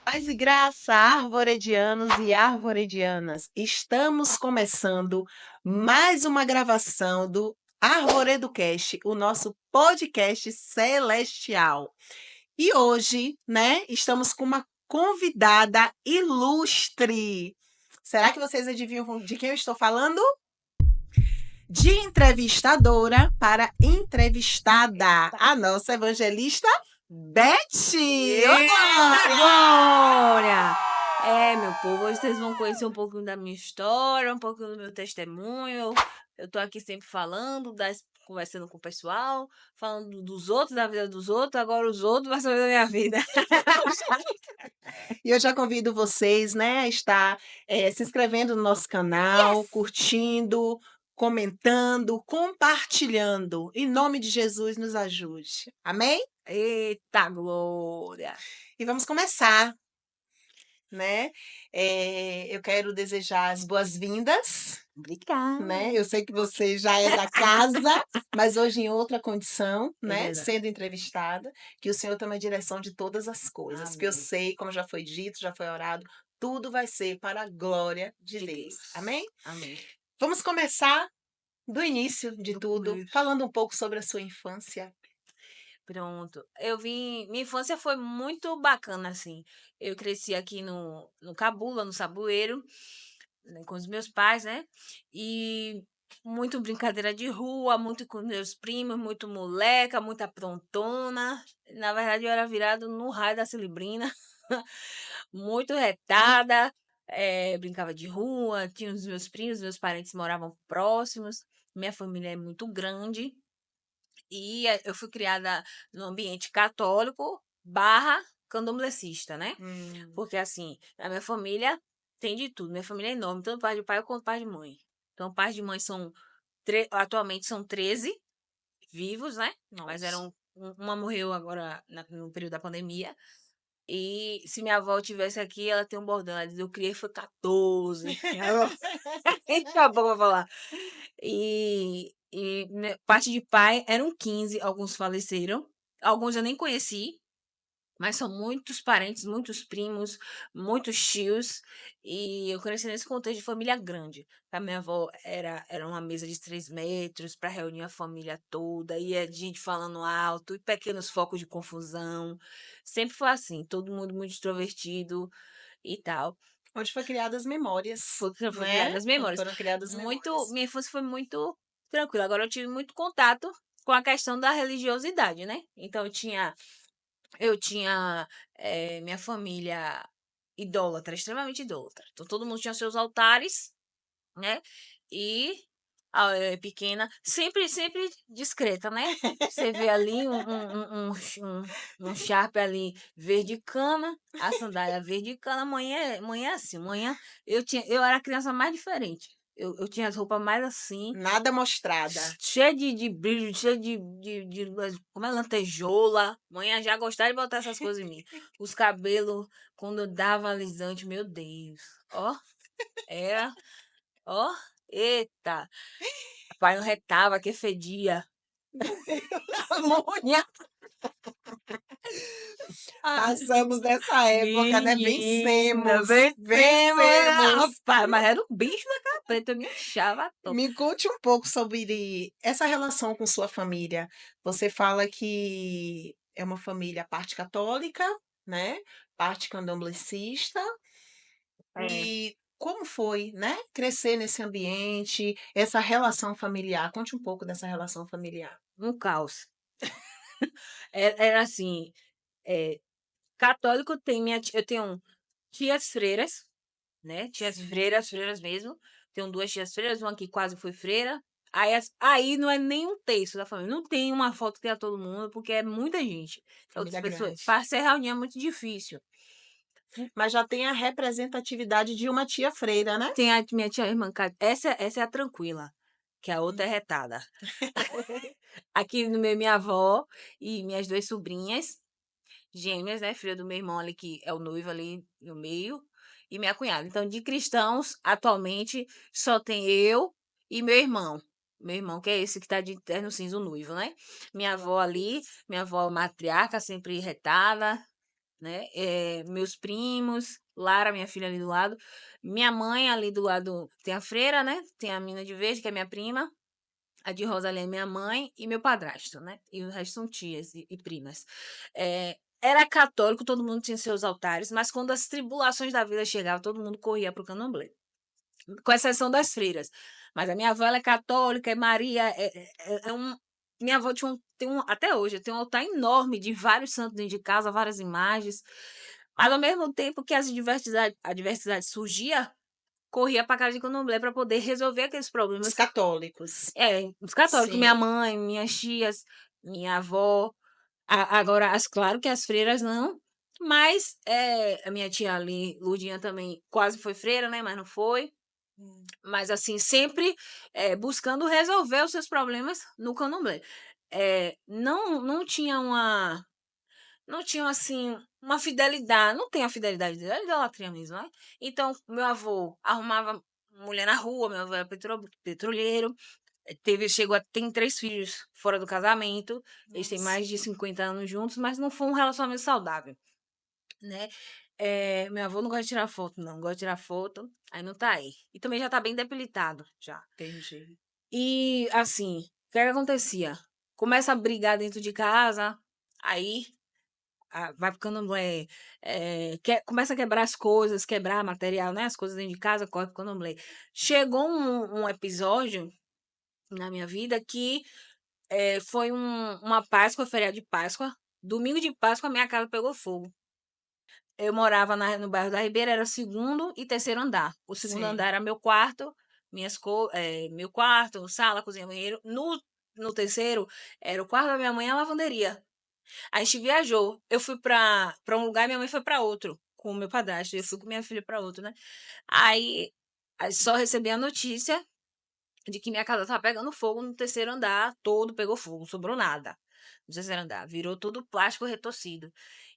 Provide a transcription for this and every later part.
Paz e graça, arvoredianos e arvoredianas. Estamos começando mais uma gravação do Arvoreducast, o nosso podcast celestial. E hoje, né, estamos com uma convidada ilustre. Será que vocês adivinham de quem eu estou falando? De entrevistadora para entrevistada, a nossa evangelista Beth. Eita glória! Meu povo, hoje vocês vão conhecer um pouquinho da minha história, um pouquinho do meu testemunho. Eu tô aqui sempre falando, conversando com o pessoal, falando dos outros, da vida dos outros, agora os outros vão saber da minha vida. E eu já convido vocês, né, a estar se inscrevendo no nosso canal, curtindo, comentando, compartilhando. Em nome de Jesus, nos ajude. Amém? Eita glória! E vamos começar, né? Eu quero desejar as boas-vindas, Obrigada. né? Eu sei que você já é da casa, mas hoje em outra condição, É né? verdade. Sendo entrevistada, que o Senhor tome a direção de todas as coisas, porque eu Amém. sei, como já foi dito, já foi orado, tudo vai ser para a glória de Deus. Amém? Amém. Vamos começar do início de Do tudo, começo. falando um pouco sobre a sua infância. Pronto. Minha infância foi muito bacana, assim. Eu cresci aqui no Cabula, no Saboeiro, né, com os meus pais, né? E muito brincadeira de rua, muito com meus primos, muito moleca, muita aprontona. Na verdade, eu era virado no raio da Cilibrina, muito retada, brincava de rua, tinha os meus primos, meus parentes moravam próximos. Minha família é muito grande. Eu fui criada no ambiente católico barra candomblessista, né? Porque assim, a minha família tem de tudo. Minha família é enorme, tanto pai de pai quanto pai de mãe. Então, pais de mãe atualmente são 13 vivos, né? Mas Nossa. uma morreu agora no período da pandemia. E se minha avó tivesse aqui, ela tem um bordão. Ela diz, eu criei foi 14. Enche a boca pra falar. Parte de pai eram 15, alguns faleceram. Alguns eu nem conheci, mas são muitos parentes, muitos primos, muitos tios. E eu cresci nesse contexto de família grande. A minha avó era uma mesa de 3 metros para reunir a família toda. E é gente falando alto, e pequenos focos de confusão. Sempre foi assim, todo mundo muito extrovertido e tal. Onde foi criadas as memórias, Foi né? criadas as Onde memórias. foram criadas as memórias. Minha infância foi muito tranquila. Agora eu tive muito contato com a questão da religiosidade, né? Então eu tinha minha família idólatra, extremamente idólatra. Então todo mundo tinha seus altares, né? E pequena, sempre discreta, né? Você vê ali um Sharp ali verde cana, a sandália verde cana, amanhã é assim, amanhã eu era a criança mais diferente. Eu tinha as roupas mais assim, Nada mostrada. cheia de brilho, cheia como é, lantejola. Manhã já gostava de botar essas coisas em mim. Os cabelos, quando eu dava alisante, meu Deus. Ó, era, ó, eita. Pai não retava, que fedia. Amônia. Ah, Passamos dessa época, né? menina, Vencemos. vencemos. Vencemos. Rapaz, mas era um bicho da capeta, eu me inchava todo. Me conte um pouco sobre essa relação com sua família. Você fala que é uma família parte católica, né? Parte candomblessista. É, E como foi, né? Crescer nesse ambiente, essa relação familiar. Conte um pouco dessa relação familiar. um caos. Era assim, é, católico tem eu tenho tias freiras, né? Tias freiras mesmo. Tenho 2 tias freiras, uma que quase foi freira. Aí não é nem um terço da família. Não tem uma foto que tenha todo mundo, porque é muita gente. Outras Família pessoas. grande. Para ser reunião é muito difícil. Mas já tem a representatividade de uma tia freira, né? Tem a minha tia irmã, essa é a tranquila, que a outra é retada. Aqui no meio, minha avó e minhas 2 sobrinhas, gêmeas, né? Filha do meu irmão ali, que é o noivo ali no meio, e minha cunhada. Então, de cristãos, atualmente, só tem eu e meu irmão. Meu irmão, que é esse que tá de terno cinza, o noivo, né? Minha avó ali, minha avó matriarca, sempre retada, né? Meus primos, Lara, minha filha ali do lado, minha mãe ali do lado, tem a freira, né? Tem a mina de verde, que é minha prima, a de rosa ali é minha mãe e meu padrasto, né? E o resto são tias e primas. Era católico, todo mundo tinha seus altares, mas quando as tribulações da vida chegavam, todo mundo corria para o candomblé, com exceção das freiras. Mas a minha avó ela é católica, é Maria, minha avó até hoje, tem um altar enorme de vários santos dentro de casa, várias imagens. Mas ao mesmo tempo que a diversidade surgia, corria para casa de candomblé para poder resolver aqueles Os problemas. católicos. Os católicos, minha Sim. mãe, minhas tias, minha avó. Agora, claro que as freiras não, mas a minha tia ali, Ludinha, também quase foi freira, né? Mas não foi. Mas assim, sempre buscando resolver os seus problemas no candomblé. Não tinha não tinha assim uma fidelidade, não tem a fidelidade dele, é idolatria mesmo, né? Então, meu avô arrumava mulher na rua, meu avô era petroleiro, tem 3 filhos fora do casamento, eles têm Nossa. mais de 50 anos juntos, mas não foi um relacionamento saudável, né? Meu avô não gosta de tirar foto, não gosta de tirar foto, aí não tá aí. E também já tá bem debilitado, já. Entendi. E, assim, o que é que acontecia? Começa a brigar dentro de casa, aí vai pro candomblé, começa a quebrar as coisas, quebrar material, né? As coisas dentro de casa, corre pro candomblé. Chegou um episódio na minha vida que foi uma Páscoa, feriado de Páscoa. Domingo de Páscoa, minha casa pegou fogo. Eu morava no bairro da Ribeira, era o segundo e terceiro andar. O segundo Sim. andar era meu quarto, meu quarto, sala, cozinha, banheiro. No terceiro, era o quarto da minha mãe e a lavanderia. A gente viajou. Eu fui para um lugar e minha mãe foi para outro, com o meu padrasto. E eu fui com minha filha para outro, né? Aí só recebi a notícia de que minha casa estava pegando fogo no terceiro andar, todo pegou fogo, não sobrou nada no terceiro andar, virou todo plástico retorcido.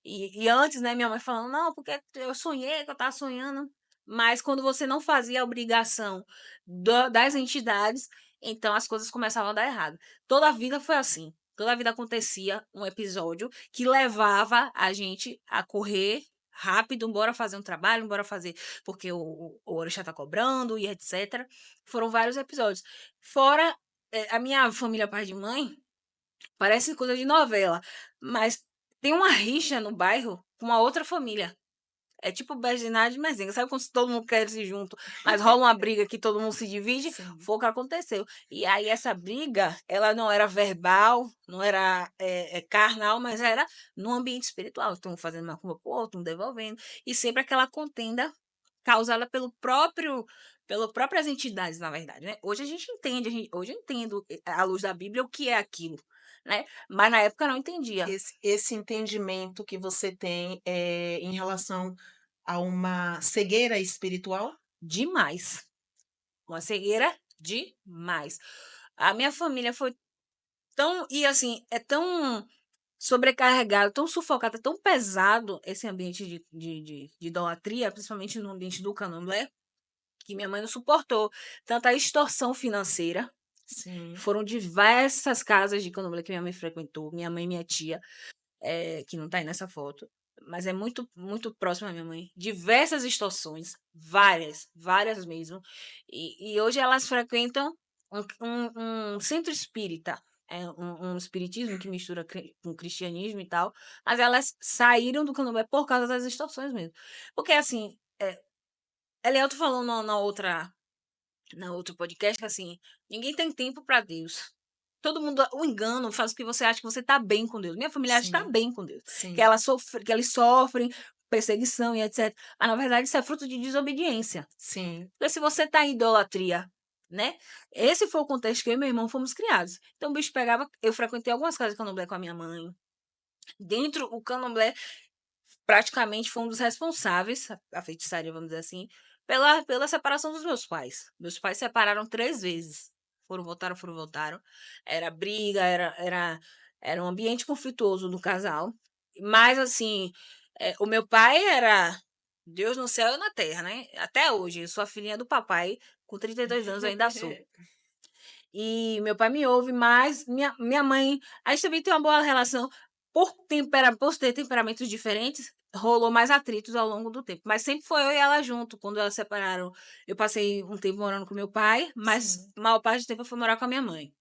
E antes, né, minha mãe falando, não, porque eu sonhei, que eu estava sonhando. Mas quando você não fazia a obrigação das entidades, então as coisas começavam a dar errado. Toda a vida foi assim. Toda a vida acontecia um episódio que levava a gente a correr rápido, embora fazer um trabalho, embora fazer porque o orixá tá cobrando e etc. Foram vários episódios. Fora a minha família, pai de mãe, parece coisa de novela, mas tem uma rixa no bairro com uma outra família. É tipo Berginade e Mezenga. Sabe quando todo mundo quer se junto, mas rola uma briga que todo mundo se divide? Sim. Foi o que aconteceu. E aí essa briga, ela não era verbal, não era carnal, mas era no ambiente espiritual. Estão fazendo uma culpa pro outro, um devolvendo. E sempre aquela contenda causada pelas próprias entidades, na verdade, né? Hoje a gente entende, hoje eu entendo à luz da Bíblia o que é aquilo, né? Mas na época eu não entendia. Esse entendimento que você tem em relação a uma cegueira espiritual? Demais. Uma cegueira demais. A minha família foi tão. E assim, é tão sobrecarregado, tão sufocado, é tão pesado esse ambiente de idolatria, principalmente no ambiente do candomblé, que minha mãe não suportou. Tanta extorsão financeira. Sim. Foram diversas casas de candomblé que minha mãe frequentou, minha mãe e minha tia, que não está aí nessa foto, mas é muito, muito próxima à minha mãe. Diversas extorsões, várias, várias mesmo. E hoje elas frequentam um centro espírita, um espiritismo que mistura com cristianismo e tal, mas elas saíram do candomblé por causa das extorsões mesmo. Porque assim, Elielto falou na outro podcast, assim, ninguém tem tempo para Deus. Todo mundo, o engano faz com que você ache que você está bem com Deus. Minha família acha que está Sim. bem com Deus. Sim. Que eles sofrem perseguição e etc. Mas, na verdade, isso é fruto de desobediência. Sim. Porque se você está em idolatria, né? Esse foi o contexto que eu e meu irmão fomos criados. Então, o bicho pegava. Eu frequentei algumas casas de candomblé com a minha mãe. Dentro, o candomblé praticamente foi um dos responsáveis, a feitiçaria, vamos dizer assim, pela separação dos meus pais. Meus pais se separaram 3 vezes. Foram, voltaram, foram, voltaram. Era briga, era um ambiente conflituoso no casal. Mas, assim, o meu pai era Deus no céu e na terra, né? Até hoje, eu sou a filhinha do papai, com 32 anos eu ainda sou. E meu pai me ouve, mas minha mãe. A gente também tem uma boa relação. por ter temperamentos diferentes, rolou mais atritos ao longo do tempo. Mas sempre foi eu e ela junto. Quando elas separaram, eu passei um tempo morando com meu pai, mas Sim. a maior parte do tempo eu fui morar com a minha mãe.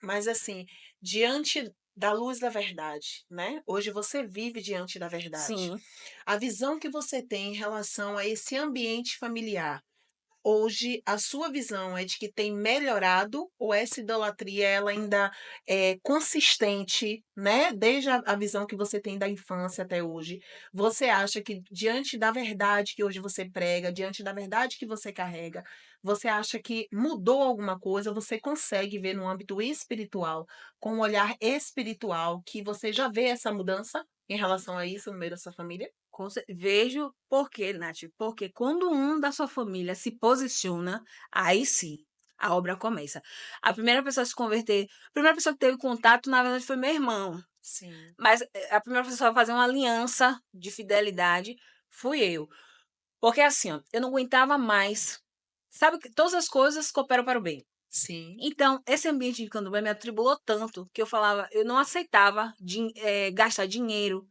Mas assim, diante da luz da verdade, né? Hoje você vive diante da verdade. Sim, A visão que você tem em relação a esse ambiente familiar, hoje a sua visão é de que tem melhorado ou essa idolatria ela ainda é consistente, né? Desde a visão que você tem da infância até hoje, você acha que diante da verdade que hoje você prega, diante da verdade que você carrega, você acha que mudou alguma coisa? Você consegue ver no âmbito espiritual, com um olhar espiritual, que você já vê essa mudança em relação a isso no meio da sua família? vejo por quê, Nath? Porque quando um da sua família se posiciona, aí sim, a obra começa. A primeira pessoa a se converter, a primeira pessoa que teve contato, na verdade, foi meu irmão. Sim, Mas a primeira pessoa a fazer uma aliança de fidelidade fui eu. Porque assim, ó, eu não aguentava mais. Sabe que todas as coisas cooperam para o bem. sim, Então, esse ambiente de candomblé me atribulou tanto que eu falava, eu não aceitava gastar dinheiro,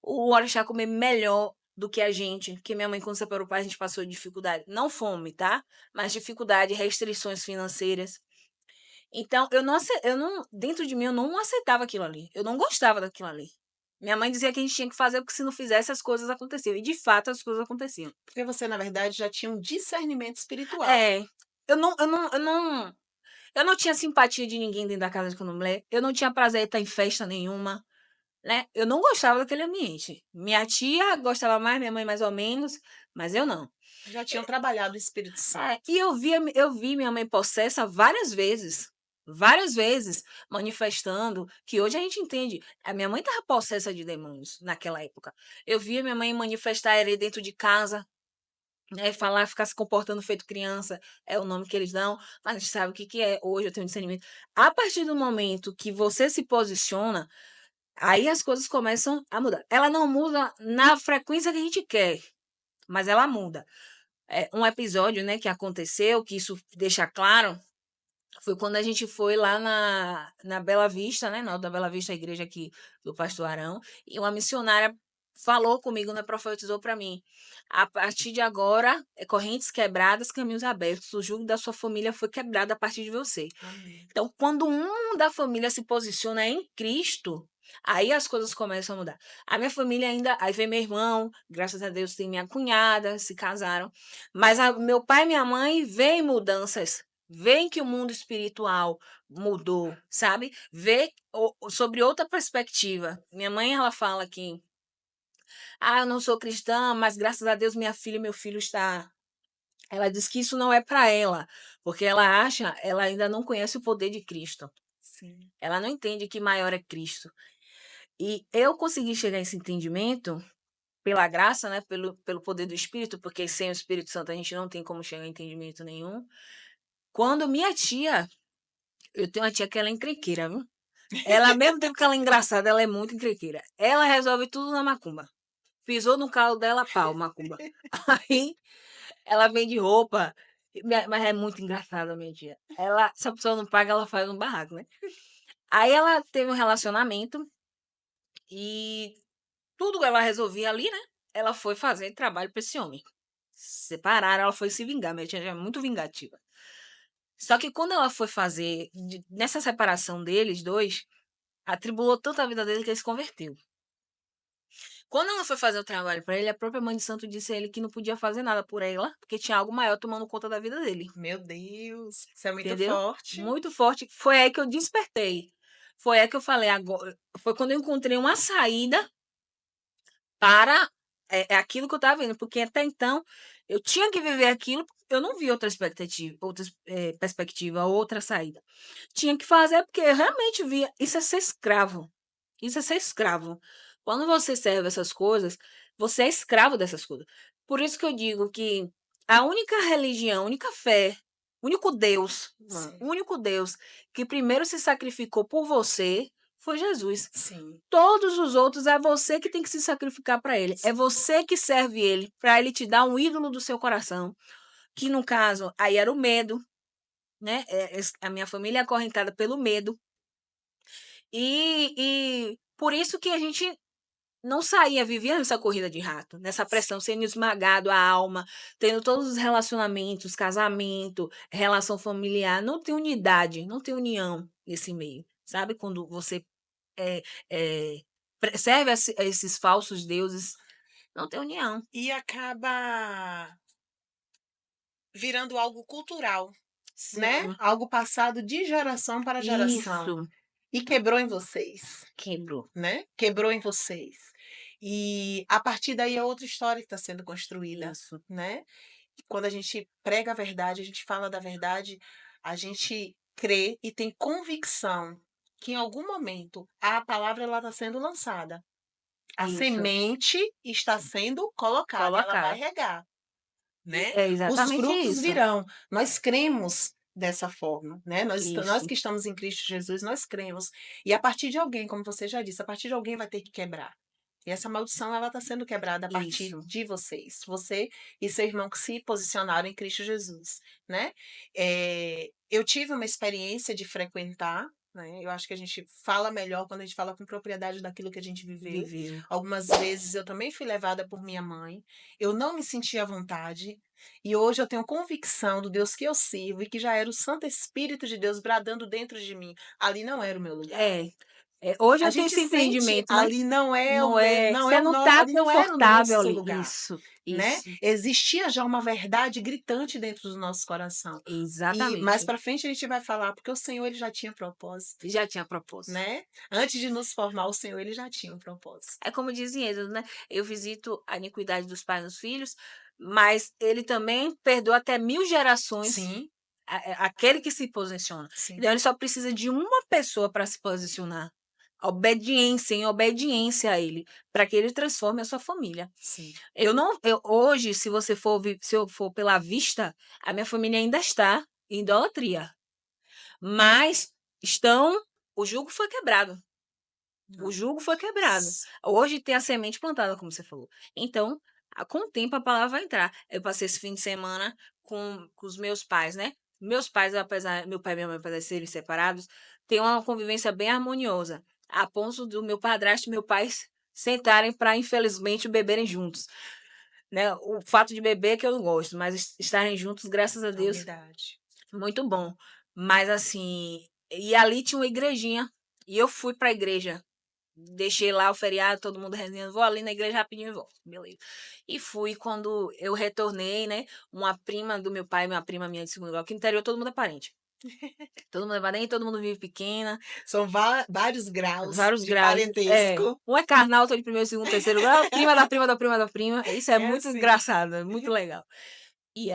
o orixá comer melhor do que a gente, que minha mãe, quando separou o pai, a gente passou dificuldade. Não fome, tá? Mas dificuldade, restrições financeiras. Então, eu não, dentro de mim, eu não aceitava aquilo ali. Eu não gostava daquilo ali. Minha mãe dizia que a gente tinha que fazer, porque se não fizesse, as coisas aconteciam. E de fato, as coisas aconteciam. porque você, na verdade, já tinha um discernimento espiritual. É, eu não tinha simpatia de ninguém dentro da casa de candomblé. Eu não tinha prazer em estar em festa nenhuma, né? Eu não gostava daquele ambiente. Minha tia gostava mais, minha mãe mais ou menos, mas eu não. Já tinham trabalhado o Espírito Santo. E eu vi minha mãe possessa várias vezes, manifestando, que hoje a gente entende. A minha mãe estava possessa de demônios naquela época. Eu via minha mãe manifestar ele dentro de casa, né, falar, ficar se comportando feito criança, é o nome que eles dão, mas a gente sabe o que, que é. Hoje eu tenho discernimento. A partir do momento que você se posiciona, aí as coisas começam a mudar. Ela não muda na frequência que a gente quer, mas ela muda. Um episódio, né, que aconteceu, que isso deixa claro, foi quando a gente foi lá na Bela Vista, né, na Alta Bela Vista, a igreja aqui do Pastor Arão, e uma missionária falou comigo, né, profetizou para mim. A partir de agora, correntes quebradas, caminhos abertos. O jugo da sua família foi quebrado a partir de você. Amém. Então, quando um da família se posiciona em Cristo, aí as coisas começam a mudar. A minha família ainda, aí vem meu irmão, graças a Deus tem minha cunhada, se casaram, mas meu pai e minha mãe veem mudanças, veem que o mundo espiritual mudou, sabe? Vê sobre outra perspectiva. Minha mãe, ela fala que, eu não sou cristã, mas graças a Deus minha filha e meu filho está. Ela diz que isso não é para ela, porque ela ainda não conhece o poder de Cristo. Sim. Ela não entende que maior é Cristo. E eu consegui chegar a esse entendimento pela graça, né, pelo poder do Espírito, porque sem o Espírito Santo a gente não tem como chegar a entendimento nenhum. Quando minha tia, eu tenho uma tia que ela é encrenqueira, viu? Ela, ao mesmo tempo que ela é engraçada, ela é muito encrenqueira. Ela resolve tudo na macumba. Pisou no calo dela, pau, macumba. Aí ela vende roupa, mas é muito engraçada, minha tia. Ela, se a pessoa não paga, ela faz um barraco, né? Aí ela teve um relacionamento e tudo ela resolvia ali, né? Ela foi fazer trabalho para esse homem. Separaram, ela foi se vingar. Minha tia já é muito vingativa. Só que quando ela foi fazer, nessa separação deles dois, atribulou tanto a vida dele que ele se converteu. Quando ela foi fazer o trabalho para ele, a própria mãe de santo disse a ele que não podia fazer nada por ela, porque tinha algo maior tomando conta da vida dele. Meu Deus, isso é muito Entendeu? forte. Muito forte. Foi aí que eu despertei. Foi aí que eu falei, agora. Foi quando eu encontrei uma saída para aquilo que eu estava vendo, porque até então eu tinha que viver aquilo, eu não vi outra perspectiva, outra saída. Tinha que fazer porque eu realmente via, isso é ser escravo. Isso é ser escravo. Quando você serve essas coisas, você é escravo dessas coisas. Por isso que eu digo que a única religião, a única fé, o Sim, único Deus que primeiro se sacrificou por você foi Jesus. sim, Todos os outros é você que tem que se sacrificar para ele. É sim, você que serve ele, para ele te dar um ídolo do seu coração, que no caso aí era o medo, né? A minha família é acorrentada pelo medo. E Por isso que a gente não saía, vivia nessa corrida de rato, nessa pressão, sendo esmagado a alma, tendo todos os relacionamentos, casamento, relação familiar, não tem unidade, não tem união nesse meio, sabe? Quando você é, é, serve a esses falsos deuses, não tem união. E acaba virando algo cultural, né? Sim, Algo passado de geração para geração. isso E quebrou em vocês, quebrou. né? Quebrou em vocês. E a partir daí é outra história que está sendo construída, Isso, né? Quando a gente prega a verdade, a gente fala da verdade, a gente crê e tem convicção que em algum momento a palavra ela está sendo lançada. A isso. semente está sendo colocada e ela vai Colocada. regar, né? É Os exatamente frutos isso. virão. Nós cremos dessa forma, né? Nós Isso, que estamos em Cristo Jesus, nós cremos. E a partir de alguém, como você já disse, a partir de alguém vai ter que quebrar. E essa maldição ela está sendo quebrada a partir isso. de vocês, você e seu irmão que se posicionaram em Cristo Jesus, né? Eu tive uma experiência de frequentar, né? Eu acho que a gente fala melhor quando a gente fala com propriedade daquilo que a gente viveu. Viveu. Algumas vezes eu também fui levada por minha mãe. Eu não me sentia à vontade. E hoje eu tenho convicção do Deus que eu sirvo e que já era o Santo Espírito de Deus bradando dentro de mim. Ali não era o meu lugar. É. Hoje A eu tenho gente esse sente, entendimento, né? ali não é o Não meu, é. não é Você o não nosso, tá ali não era o confortável nosso ali. lugar, Isso, né? isso. Existia já uma verdade gritante dentro do nosso coração. E mais Exatamente. para frente a gente vai falar, porque o Senhor ele já tinha propósito, Já tinha propósito. né? Antes de nos formar, o Senhor ele já tinha um propósito. É como dizem eles, né? Eu visito a iniquidade dos pais nos filhos, mas ele também perdoa até 1000 gerações Sim, aquele que se posiciona. sim, Então ele só precisa de uma pessoa para se posicionar. Obediência, em obediência a ele, para que ele transforme a sua família. sim. Eu não, eu, hoje, se você for, se eu for pela vista, a minha família ainda está em idolatria. Mas estão, o jugo foi quebrado. O jugo foi quebrado. Hoje tem a semente plantada, como você falou. Então, com o tempo a palavra vai entrar. Eu passei esse fim de semana com os meus pais, né? Meus pais, apesar, meu pai e minha mãe, apesar de serem separados, têm uma convivência bem harmoniosa. A ponto do meu padrasto e meu pai sentarem para, infelizmente, beberem juntos. Né? O fato de beber é que eu não gosto, mas estarem juntos, graças a A Deus, unidade. muito bom. Mas assim, e ali tinha uma igrejinha. E eu fui para a igreja. Deixei lá o feriado, todo mundo resenhando, vou ali na igreja rapidinho e volto. Beleza. E fui quando eu retornei, né? Uma prima do meu pai, uma prima minha de segundo grau, que no interior todo mundo é parente. Todo mundo é parente, todo mundo vive pequena, São vários graus vários de graus. É. parentesco. Um é carnal, outro é de primeiro, segundo, terceiro grau, prima da prima da prima da prima. Isso é É muito assim. engraçado, é muito legal. E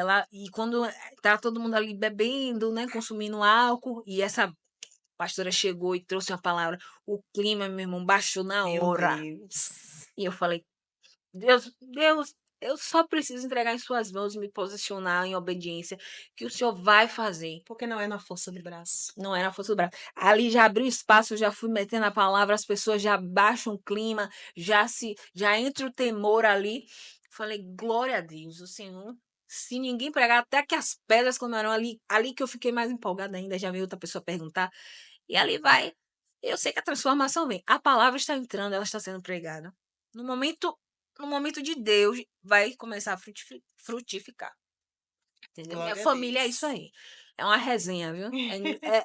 quando tá todo mundo ali bebendo, né, consumindo álcool, e essa pastora chegou e trouxe uma palavra, o clima, meu irmão, baixou na Meu hora. Deus. E eu falei, Deus, eu só preciso entregar em suas mãos e me posicionar em obediência, que o Senhor vai fazer. Porque não é na força do braço. Não era a força do braço. Ali já abriu espaço, eu já fui metendo a palavra, as pessoas já baixam o clima, já entra o temor ali. Falei, glória a Deus, o Senhor. Se ninguém pregar, até que as pedras comerão ali que eu fiquei mais empolgada ainda, já veio outra pessoa perguntar. E ali vai. Eu sei que a transformação vem. A palavra está entrando, ela está sendo pregada. No momento, no momento de Deus, vai começar a frutificar. Entendeu? Minha Glória a família é isso Deus. aí. É uma resenha, viu?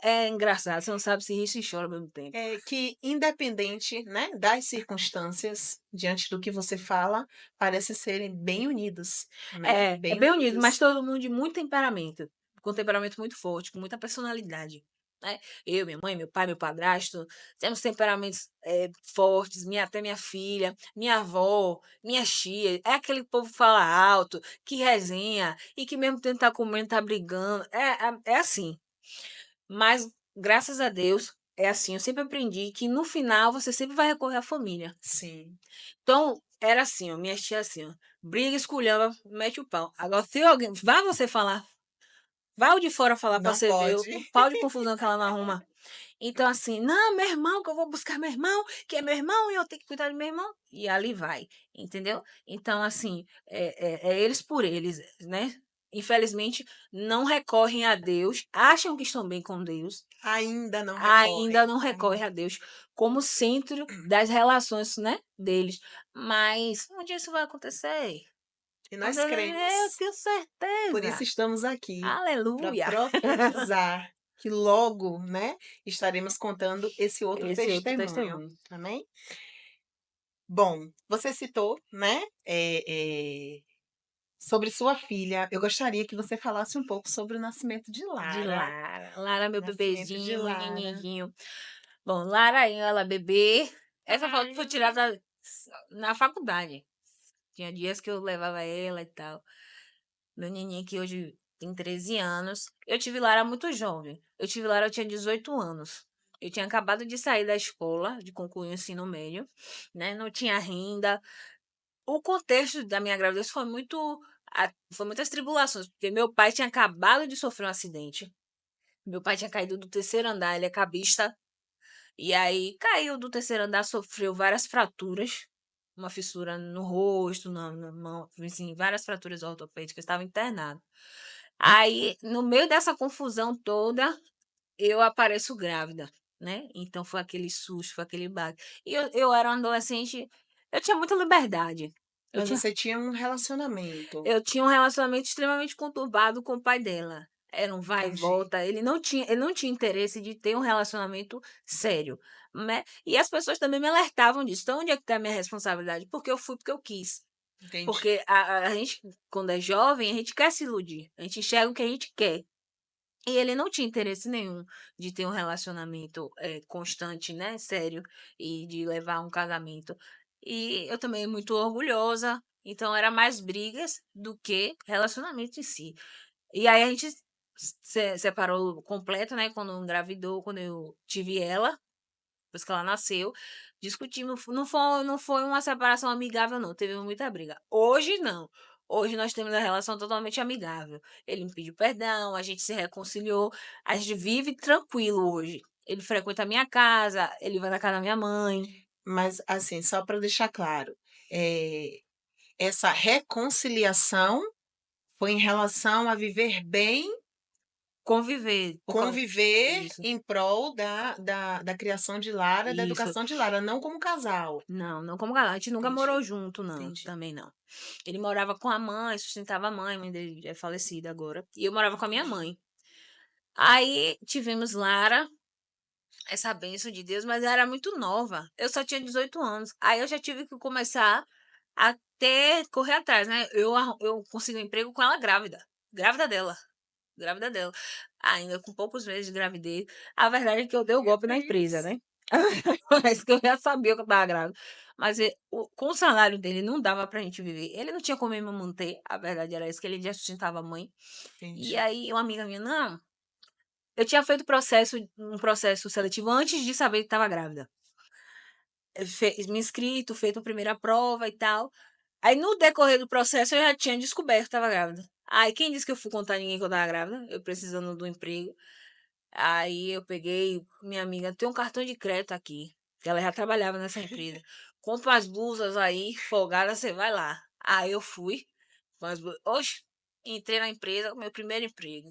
É engraçado. Você não sabe se ri e chora ao mesmo tempo. É que, independente, né, das circunstâncias, diante do que você fala, parece serem bem unidos, né? É Bem bem unido, mas unidos. todo mundo de muito temperamento. Com temperamento muito forte, com muita personalidade. Né? Eu, minha mãe, meu pai, meu padrasto, temos temperamentos fortes, até minha filha, minha avó, minha tia. É aquele povo que fala alto, que resenha, e que mesmo tempo tá comendo, tá brigando. É assim. Mas, graças a Deus, é assim. Eu sempre aprendi que no final você sempre vai recorrer à família. Sim. Então, era assim, ó, minha tia assim, ó, briga, esculhamba, mete o pau. Agora, se alguém, vá você falar, vá o de fora falar pra Não você ver pode. o pau de confusão que ela não arruma. Então, assim, não, meu irmão, que eu vou buscar meu irmão, que é meu irmão, e eu tenho que cuidar do meu irmão. E ali vai, entendeu? Então, assim, é eles por eles, né? infelizmente, não recorrem a Deus, acham que estão bem com Deus, Ainda não ainda recorrem. não recorrem a Deus como centro das relações, né, deles. Mas um dia isso vai acontecer. E Com nós certeza, eu cremos. tenho Por isso certeza. estamos aqui, para Aleluia. profetizar que logo, né, estaremos contando esse outro Esse outro testemunho. testemunho. Amém? Bom, você citou, né, sobre sua filha. Eu gostaria que você falasse um pouco sobre o nascimento de De Lara. Lara. Lara, meu Nascimento de bebezinho, meu Lara. nenenzinho. Bom, Lara, ela bebê. Essa foto foi tirada na faculdade. Tinha dias que eu levava ela e tal. Meu neném que hoje tem 13 anos. Eu tive Lara muito jovem. Eu tive Lara, eu tinha 18 anos. Eu tinha acabado de sair da escola, de concluir o ensino médio, né? Não tinha renda. O contexto da minha gravidez foi muitas tribulações, porque meu pai tinha acabado de sofrer um acidente. Meu pai tinha caído do terceiro andar, ele é cabista. E aí caiu do terceiro andar, sofreu várias fraturas, uma fissura no rosto, na mão, assim, várias fraturas ortopédicas, estava internado. Aí, no meio dessa confusão toda, eu apareço grávida, né? Então foi aquele susto, foi aquele baque. E eu era uma adolescente, eu tinha muita liberdade. Eu Mas tinha, você tinha um relacionamento. eu tinha um relacionamento extremamente conturbado com o pai dela. Era um vai e Entendi. volta. Ele não tinha interesse de ter um relacionamento sério, né? E as pessoas também me alertavam disso. Então, onde é que está a minha responsabilidade? Porque eu fui porque eu quis. Entendi. Porque a gente, quando é jovem, a gente quer se iludir. A gente enxerga o que a gente quer. E ele não tinha interesse nenhum de ter um relacionamento constante, né? Sério, e de levar a um casamento. E eu também muito orgulhosa, então era mais brigas do que relacionamento em si. E aí a gente separou completo, né? Quando engravidou, quando eu tive ela, depois que ela nasceu, discutimos. Não foi uma separação amigável, não. Teve muita briga. Hoje, não. Hoje nós temos a relação totalmente amigável. Ele me pediu perdão, a gente se reconciliou, a gente vive tranquilo hoje. Ele frequenta a minha casa, ele vai na casa da minha mãe. Mas, assim, só para deixar claro, eh, essa reconciliação foi em relação a viver bem, Conviver. conviver Isso, em prol da criação de Lara, da isso. educação de Lara, não como casal. Não, não como galã. A gente nunca morou Entendi, junto, não. entendi. Também não. Ele morava com a mãe, sustentava a mãe dele é falecida agora. E eu morava com a minha mãe. Aí tivemos Lara, essa bênção de Deus, mas ela era muito nova. Eu só tinha 18 anos. Aí eu já tive que começar a correr atrás, né? Eu consegui um emprego com ela grávida. Grávida dela. Grávida dela. Ainda com poucos meses de gravidez. A verdade é que eu dei o Meu golpe na empresa, Deus. né? Mas que eu já sabia que eu estava grávida. Mas com o salário dele não dava pra gente viver. Ele não tinha como me manter. A verdade era isso, que ele já sustentava a mãe. E Entendi. aí, uma amiga minha, não. Eu tinha feito um processo seletivo antes de saber que estava grávida. Me inscrito, feito a primeira prova e tal. Aí, no decorrer do processo, eu já tinha descoberto que estava grávida. Aí, quem disse que eu fui contar a ninguém que eu estava grávida? Eu precisando do emprego. Aí, eu peguei, minha amiga, tem um cartão de crédito aqui, que ela já trabalhava nessa empresa. Compra as blusas aí, folgada, você vai lá. Aí, eu fui. Com as blusas. Oxe, entrei na empresa, meu primeiro emprego.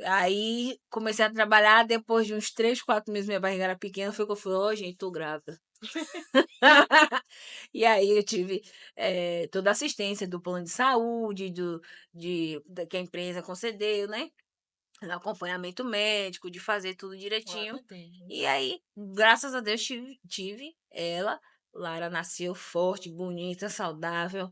Aí comecei a trabalhar, depois de uns 3, 4 meses, minha barriga era pequena, foi que eu falei, ô gente, tô grávida. E aí eu tive toda a assistência do plano de saúde, que a empresa concedeu, né? Acompanhamento médico, de fazer tudo Glória direitinho. a E Deus. aí, graças a Deus, tive ela. Lara nasceu forte, bonita, saudável,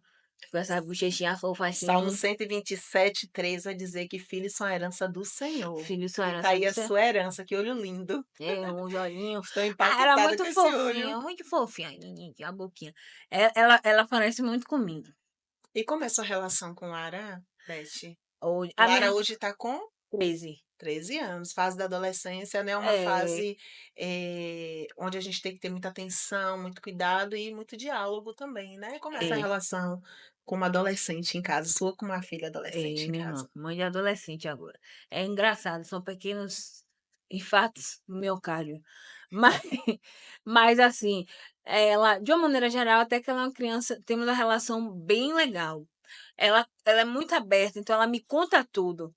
com essa bochechinha fofa Salmo assim. 127:3 vai dizer que filhos são a herança do Senhor. Filho, sua E tá herança aí do a céu. sua herança, que olho lindo. É, uns olhinhos. Estou Ah, era impactada muito com esse olho. fofinha, muito fofinha. Ai, a boquinha. Ela parece muito comigo. E como é sua relação com Lara, Beth? Hoje, a Lara minha hoje está com 13. 13 anos. Fase da adolescência, né, é uma É, fase, onde a gente tem que ter muita atenção, muito cuidado e muito diálogo também, né. Como é essa é, relação com uma adolescente em casa, sua com uma filha adolescente em minha irmã, casa? mãe de adolescente agora. É engraçado, são pequenos infartos no miocárdio. Mas, mas assim, ela, de uma maneira geral, até que ela é uma criança, temos uma relação bem legal. Ela é muito aberta, então ela me conta tudo.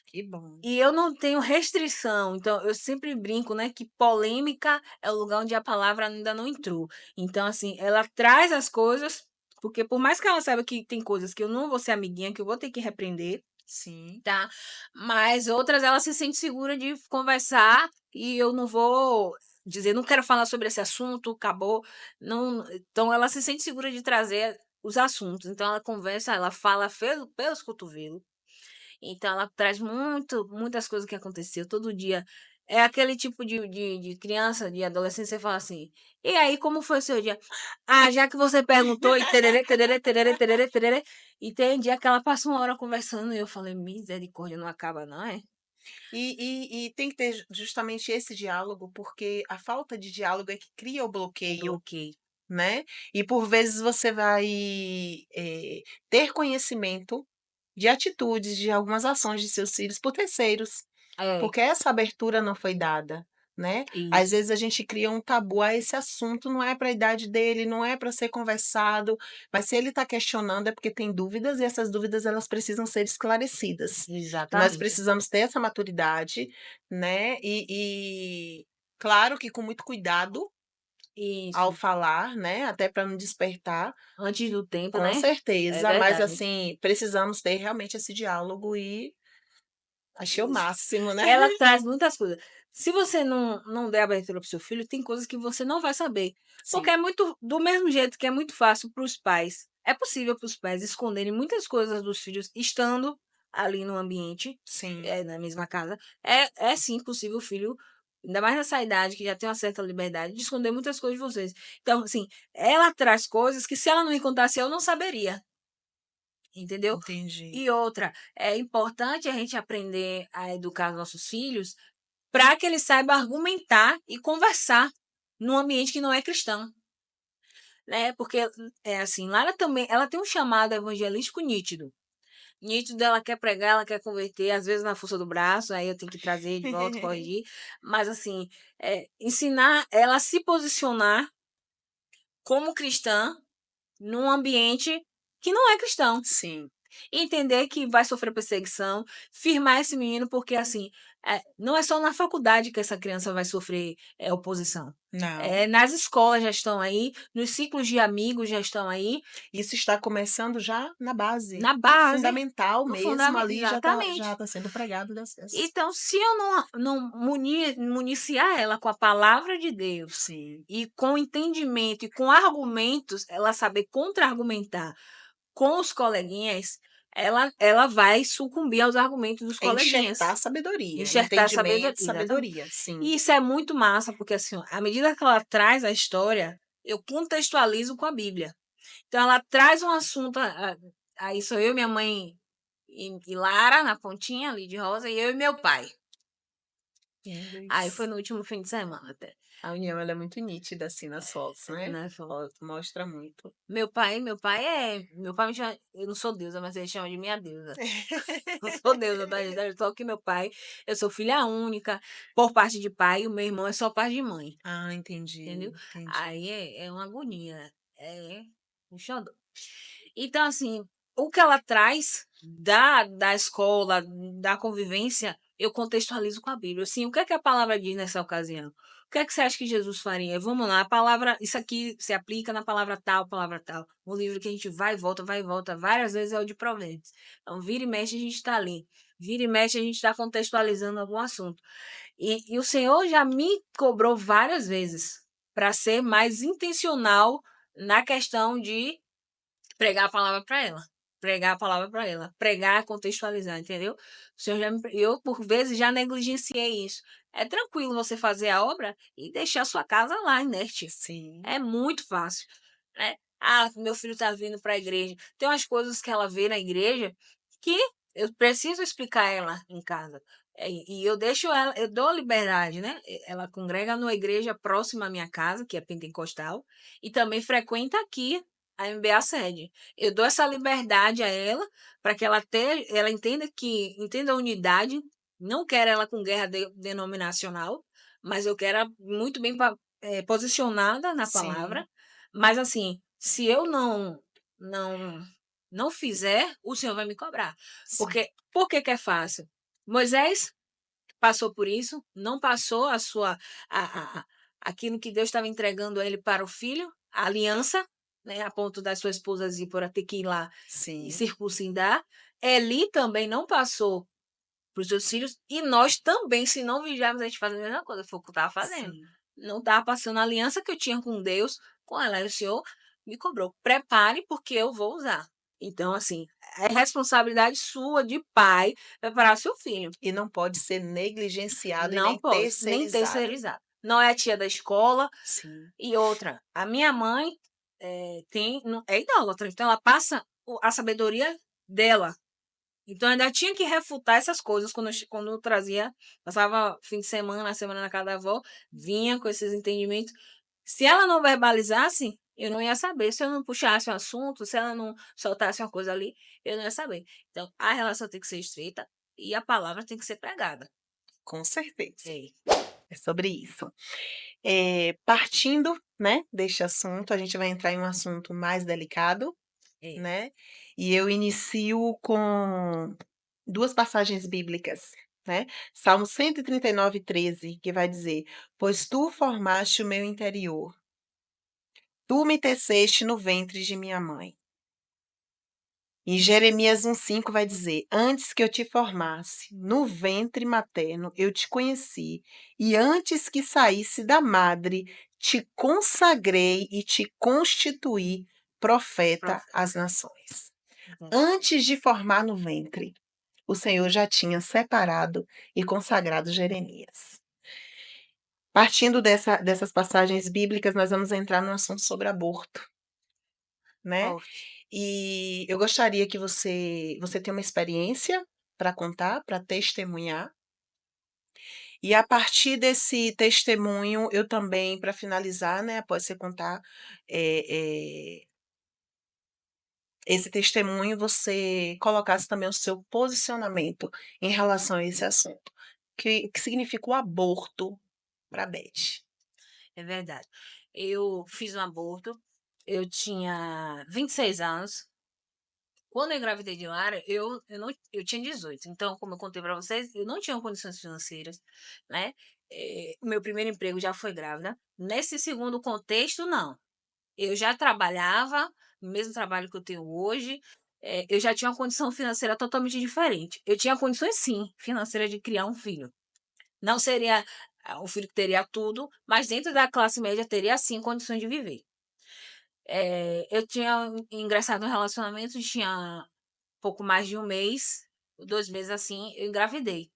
Que bom. E eu não tenho restrição, então eu sempre brinco, né, que polêmica é o lugar onde a palavra ainda não entrou. Então, assim, ela traz as coisas, porque por mais que ela saiba que tem coisas que eu não vou ser amiguinha, que eu vou ter que repreender, Sim, tá? Mas outras ela se sente segura de conversar e eu não vou dizer, não quero falar sobre esse assunto, acabou. Não, então ela se sente segura de trazer os assuntos. Então ela conversa, ela fala pelos cotovelos. Então ela traz muitas coisas que aconteceu todo dia. É aquele tipo de criança, de adolescente, você fala assim: "E aí, como foi o seu dia?". "Ah, já que você perguntou", e tererê, tererê, tererê, tererê, tererê. E tem dia que ela passa uma hora conversando e eu falei: "Misericórdia, não acaba não, é?". e tem que ter justamente esse diálogo, porque a falta de diálogo é que cria o O bloqueio, bloqueio. né, e por vezes você vai, ter conhecimento de atitudes, de algumas ações de seus filhos por terceiros, É, porque essa abertura não foi dada, né. Às isso, vezes a gente cria um tabu: "Ah, esse assunto não é para a idade dele, não é para ser conversado", mas se ele está questionando é porque tem dúvidas e essas dúvidas elas precisam ser esclarecidas. E nós exatamente. precisamos ter essa maturidade, né, e claro que com muito cuidado ao Isso. falar, né, até para não despertar, Antes do tempo, com né? É certeza, mas verdade. assim, precisamos ter realmente esse diálogo e achei o máximo, né. Ela traz muitas coisas. Se você não der abertura para o seu filho, tem coisas que você não vai saber, porque Sim, é muito do mesmo jeito que é muito fácil para os pais, é possível para os pais esconderem muitas coisas dos filhos estando ali no ambiente, sim, na mesma casa. É sim possível o filho, ainda mais nessa idade que já tem uma certa liberdade, de esconder muitas coisas de vocês. Então, assim, ela traz coisas que se ela não me contasse eu não saberia, entendeu? entendi, E outra, é importante a gente aprender a educar os nossos filhos para que eles saibam argumentar e conversar num ambiente que não é cristão, né? Porque é assim, Lara também, ela tem um chamado evangelístico nítido. Nítido, ela quer pregar, ela quer converter, às vezes na força do braço, aí eu tenho que trazer de volta, corrigir, mas assim, ensinar ela a se posicionar como cristã num ambiente que não é cristão. sim. Entender que vai sofrer perseguição, firmar esse menino, porque assim, não é só na faculdade que essa criança vai sofrer oposição. Não, Nas escolas já estão aí, nos ciclos de amigos já estão aí, isso está começando já na base, na no base, fundamental no mesmo, fundamento. ali já Exatamente. tá sendo pregado das Então, se eu não municiar ela com a palavra de Deus sim. e com entendimento e com argumentos, ela saber contra-argumentar com os coleguinhas, ela vai sucumbir aos argumentos dos É enxertar coleguinhas, sabedoria, enxertar entendimento, sabedoria, exatamente. sabedoria, sim. E isso é muito massa, porque assim, ó, à medida que ela traz a história, eu contextualizo com a Bíblia. Então ela traz um assunto, aí sou eu, minha mãe e Lara na pontinha ali de rosa, e eu e meu pai. Aí foi Lindos. no último fim de semana até. A união ela é muito nítida, assim, nas fotos, né. Né, Foto mostra muito. meu pai me chama, eu não sou deusa, mas ele chama de minha deusa. Não sou deusa, tá, gente? Só que meu pai, eu sou filha única, por parte de pai, e o meu irmão é só parte de mãe, Ah, entendi, entendeu? entendi. Aí é uma agonia, é um xodó. Então, assim, o que ela traz da escola, da convivência, eu contextualizo com a Bíblia. Assim, o que é que a palavra diz nessa ocasião? O que é que você acha que Jesus faria? Vamos lá, a palavra, isso aqui se aplica na palavra tal, palavra tal. Um livro que a gente vai e volta várias vezes é o de Provérbios. Então, vira e mexe, a gente está ali. Vira e mexe, a gente está contextualizando algum assunto. E o Senhor já me cobrou várias vezes para ser mais intencional na questão de pregar a palavra para ela. Pregar a palavra para ela. Pregar, contextualizar, entendeu? O Senhor já eu, por vezes, já negligenciei isso. É tranquilo você fazer a obra e deixar sua casa lá, inerte. Sim, É muito fácil. Né? Ah, meu filho está vindo para a igreja. Tem umas coisas que ela vê na igreja que eu preciso explicar ela em casa. E eu deixo ela, eu dou liberdade, né? Ela congrega numa igreja próxima à minha casa, que é pentecostal, e também frequenta aqui a MBA sede. Eu dou essa liberdade a ela para que ela entenda a unidade. Não quero ela com guerra denominacional, mas eu quero ela muito bem posicionada na sim, palavra. Mas assim, se eu não não fizer, o Senhor vai me cobrar. Sim. Porque, por que que é fácil? Moisés passou por isso, não passou a aquilo que Deus estava entregando a ele para o filho, a aliança, né, a ponto da sua esposa Zípora ter que ir lá e Sim. circuncidar. Eli também não passou para os seus filhos, e nós também, se não vigiarmos, a gente faz a mesma coisa, foi o que eu estava fazendo. Sim. Não estava passando a aliança que eu tinha com Deus, com ela, e o Senhor me cobrou. Prepare, porque eu vou usar. Então, assim, é responsabilidade sua de pai preparar seu filho. E não pode ser negligenciado e Não nem pode, nem terceirizado. terceirizar. Não é a tia da escola. Sim. E outra, a minha mãe é idólatra, então ela passa a sabedoria dela. Então eu ainda tinha que refutar essas coisas quando eu trazia, passava fim de semana, na semana na casa da avó, vinha com esses entendimentos. Se ela não verbalizasse, eu não ia saber. Se eu não puxasse um assunto, se ela não soltasse uma coisa ali, eu não ia saber. Então, a relação tem que ser estreita e a palavra tem que ser pregada. Com certeza. É, É sobre isso. Partindo, né, deste assunto, a gente vai entrar em um assunto mais delicado, é. né? E eu inicio com duas passagens bíblicas, né? Salmo 139:13, que vai dizer: Pois tu formaste o meu interior, tu me teceste no ventre de minha mãe. E Jeremias 1:5 vai dizer: Antes que eu te formasse no ventre materno, eu te conheci, e antes que saísse da madre, te consagrei e te constituí profeta Profeta. às nações. Uhum. Antes de formar no ventre, o Senhor já tinha separado e consagrado Jeremias. Partindo dessas passagens bíblicas, nós vamos entrar no assunto sobre aborto, né? Forte. E eu gostaria que você tenha uma experiência para contar, para testemunhar. E a partir desse testemunho, eu também, para finalizar, né, após você contar esse testemunho, você colocasse também o seu posicionamento em relação a esse assunto. Que significa o aborto para Beth. É verdade. Eu fiz um aborto, eu tinha 26 anos. Quando eu engravidei de Lara, eu tinha 18. Então, como eu contei para vocês, eu não tinha condições financeiras, né? O meu primeiro emprego já foi grávida. Nesse segundo contexto, não. Eu já trabalhava, no mesmo trabalho que eu tenho hoje, eu já tinha uma condição financeira totalmente diferente. Eu tinha condições, sim, financeiras de criar um filho. Não seria um filho que teria tudo, mas dentro da classe média teria, sim, condições de viver. Eu tinha ingressado no relacionamento, tinha pouco mais de um mês, 2 meses assim, eu engravidei.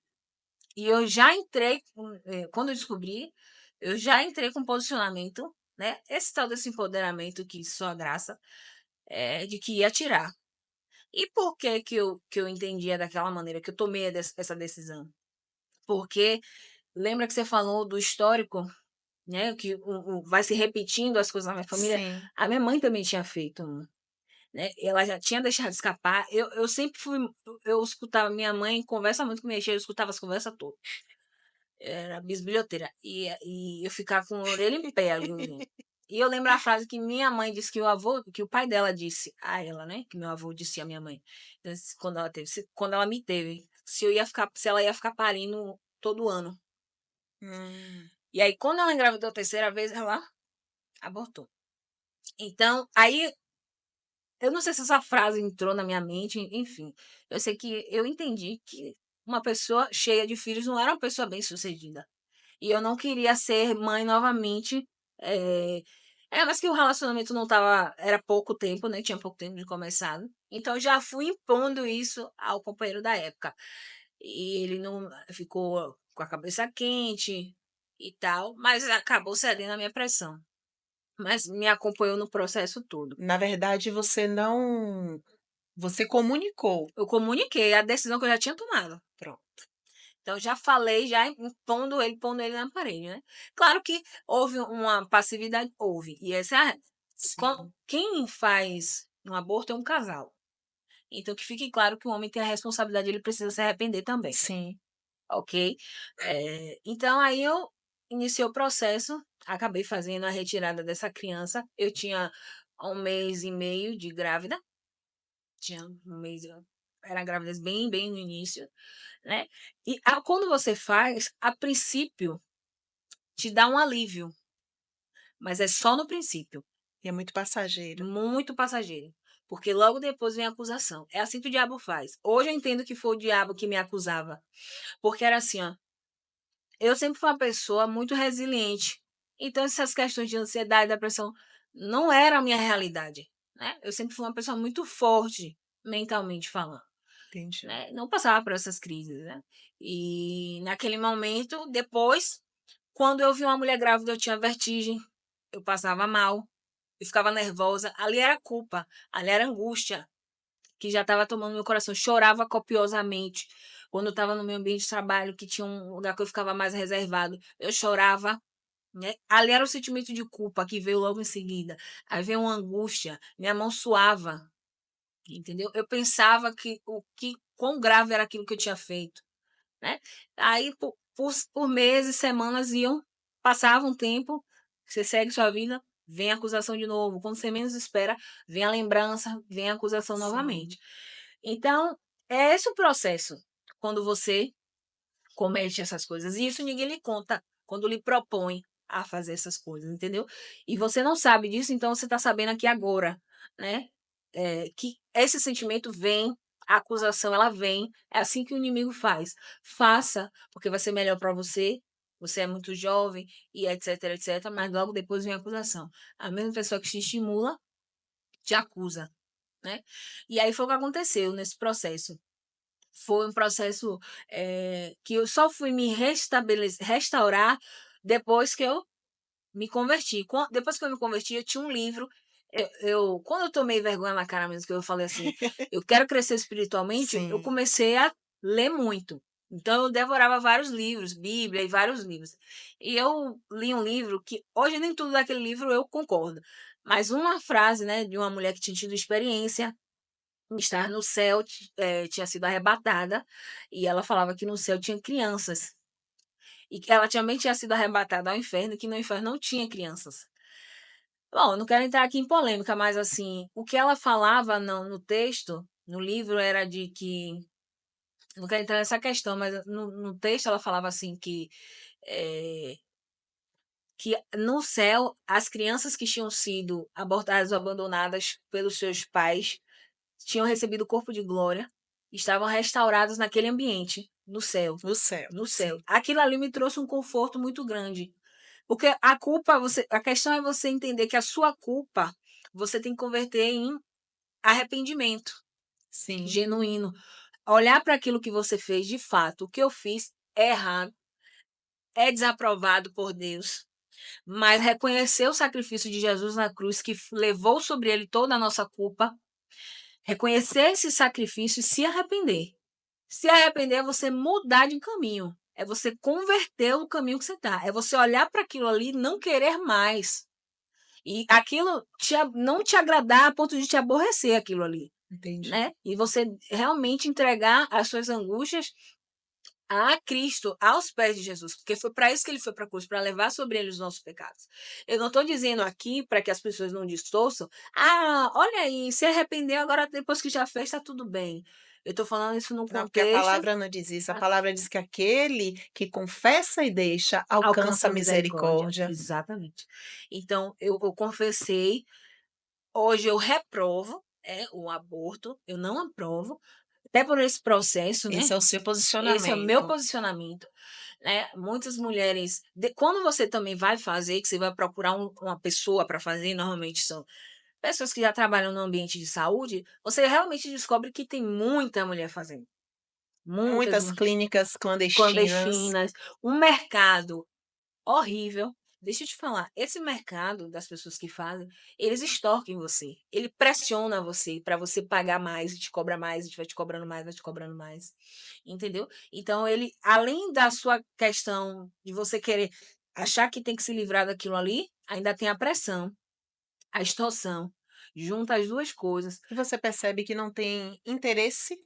E eu já entrei, quando eu descobri, eu já entrei com posicionamento, né? Esse tal desse empoderamento que só a graça, de que ia tirar. E por que que eu entendia daquela maneira, que eu tomei essa decisão? Porque lembra que você falou do histórico, né? Que vai se repetindo as coisas na minha família. Sim. A minha mãe também tinha feito um, né? Ela já tinha deixado escapar. Eu sempre fui. Eu escutava minha mãe conversa muito com minha tia, eu escutava as conversas todas. Era bisbilhoteira. E eu ficava com a orelha em pé ali. E eu lembro a frase que minha mãe disse que o pai dela disse a ela, né? Que meu avô disse à minha mãe. Quando ela teve, quando ela me teve, se ela ia ficar parindo todo ano. Hum, E aí, quando ela engravidou a terceira vez, ela abortou. Então, aí eu não sei se essa frase entrou na minha mente, enfim. Eu sei que eu entendi que uma pessoa cheia de filhos não era uma pessoa bem-sucedida. E eu não queria ser mãe novamente. É, mas que o relacionamento não tava. Era pouco tempo, né? Tinha pouco tempo de começado. Então eu já fui impondo isso ao companheiro da época. E ele não ficou com a cabeça quente e tal, mas acabou cedendo à minha pressão. Mas me acompanhou no processo todo. na verdade, você comunicou. Eu comuniquei a decisão que eu já tinha tomado. Pronto. Então, já falei, já pondo ele na parede, né? Claro que houve uma passividade, houve. E essa é Sim. quem faz um aborto é um casal. Então, que fique claro que o homem tem a responsabilidade, ele precisa se arrepender também, Sim. ok? Então, aí eu iniciei o processo, acabei fazendo a retirada dessa criança. Eu tinha 1 mês e meio de grávida. tinha um mês, era gravidez bem no início, né? E quando você faz, a princípio, te dá um alívio, mas é só no princípio, E é muito passageiro. muito passageiro. Porque logo depois vem a acusação. É assim que o diabo faz. Hoje eu entendo que foi o diabo que me acusava. Porque era assim, ó. Eu sempre fui uma pessoa muito resiliente. Então, essas questões de ansiedade, depressão, não era a minha realidade. Né? Eu sempre fui uma pessoa muito forte, mentalmente falando. Entendi. Né? Não passava por essas crises. Né? E naquele momento, depois, quando eu vi uma mulher grávida, eu tinha vertigem, eu passava mal, eu ficava nervosa. Ali era culpa, ali era angústia, que já estava tomando meu coração. Eu chorava copiosamente. Quando eu estava no meu ambiente de trabalho, que tinha um lugar que eu ficava mais reservado, eu chorava. Né? Ali era o sentimento de culpa que veio logo em seguida. Aí veio uma angústia, minha mão suava, entendeu? Eu pensava quão grave era aquilo que eu tinha feito. Né? Aí, por meses, semanas passava um tempo, você segue sua vida, vem a acusação de novo. Quando você menos espera, vem a lembrança, vem a acusação Sim. novamente. Então, é esse o processo quando você comete essas coisas. E isso ninguém lhe conta quando lhe propõe a fazer essas coisas, entendeu? E você não sabe disso, então você está sabendo aqui agora, né? Que esse sentimento vem, a acusação ela vem, é assim que o inimigo faz. Faça, porque vai ser melhor para você. Você é muito jovem e etc, mas logo depois vem a acusação. A mesma pessoa que te estimula te acusa, né? E aí foi o que aconteceu nesse processo. Foi um processo que eu só fui me restaurar depois que eu me converti. Depois que eu me converti, eu tinha um livro. Quando eu tomei vergonha na cara mesmo, que eu falei assim, eu quero crescer espiritualmente, eu Sim. comecei a ler muito. Então, eu devorava vários livros, Bíblia e vários livros. E eu li um livro que, hoje, nem tudo daquele livro eu concordo. Mas uma frase, né, de uma mulher que tinha tido experiência estar no céu, tinha sido arrebatada, e ela falava que no céu tinha crianças. E que ela também tinha sido arrebatada ao inferno, e que no inferno não tinha crianças. Bom, eu não quero entrar aqui em polêmica, mas assim, o que ela falava no texto, no livro, era de que. Não quero entrar nessa questão, mas no texto ela falava assim eh, que no céu as crianças que tinham sido abortadas ou abandonadas pelos seus pais tinham recebido o corpo de glória, estavam restaurados naquele ambiente, no céu. No céu. No céu. Sim. Aquilo ali me trouxe um conforto muito grande. Porque a culpa, a questão é você entender que a sua culpa você tem que converter em arrependimento Sim. genuíno. Olhar para aquilo que você fez de fato. O que eu fiz é errado, é desaprovado por Deus. Mas reconhecer o sacrifício de Jesus na cruz, que levou sobre ele toda a nossa culpa, reconhecer esse sacrifício e se arrepender. Se arrepender é você mudar de caminho. É você converter o caminho que você está. É você olhar para aquilo ali e não querer mais. E aquilo não te agradar a ponto de te aborrecer aquilo ali. Entendi. Né? E você realmente entregar as suas angústias a Cristo, aos pés de Jesus, porque foi para isso que ele foi para a cruz, para levar sobre ele os nossos pecados. Eu não estou dizendo aqui para que as pessoas não distorçam, olha aí, se arrependeu agora depois que já fez, está tudo bem. Eu estou falando isso no Não, porque a contexto, palavra não diz isso. A palavra diz que aquele que confessa e deixa alcança alcança a a misericórdia. misericórdia. Exatamente. Então, eu confessei, hoje eu reprovo o aborto, eu não aprovo, até por esse processo, né? Esse é o seu Esse é o meu posicionamento. posicionamento. Né? Muitas mulheres, quando você também vai fazer, que você vai procurar uma pessoa para fazer, normalmente são pessoas que já trabalham no ambiente de saúde, você realmente descobre que tem muita mulher fazendo. Muitas Muitas clínicas clandestinas. clandestinas, um mercado horrível. Deixa eu te falar, esse mercado das pessoas que fazem, eles extorquem você. Ele pressiona você para você pagar mais, e te cobra mais, a gente vai te cobrando mais, vai te cobrando mais. Entendeu? Então, ele, além da sua questão de você querer achar que tem que se livrar daquilo ali, ainda tem a pressão, a extorsão. Junta as duas coisas, E você percebe que não tem interesse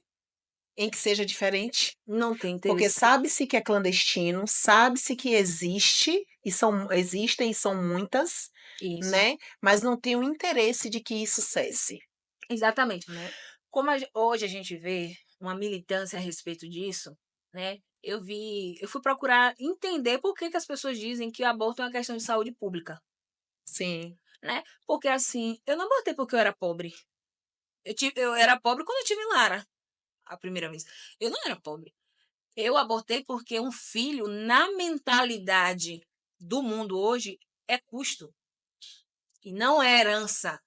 em que seja diferente, não tem porque interesse. sabe-se que é clandestino, sabe-se que existem e são muitas, Isso. né? Mas não tem o interesse de que isso cesse. Exatamente, né? Como hoje a gente vê uma militância a respeito disso, né? Eu fui procurar entender por que as pessoas dizem que o aborto é uma questão de saúde pública, Sim. né? Porque assim, eu não abortei porque eu era pobre. Eu era pobre quando eu tive Lara, a primeira vez. Eu não era pobre. Eu abortei porque um filho, na mentalidade do mundo hoje, é custo e não é herança.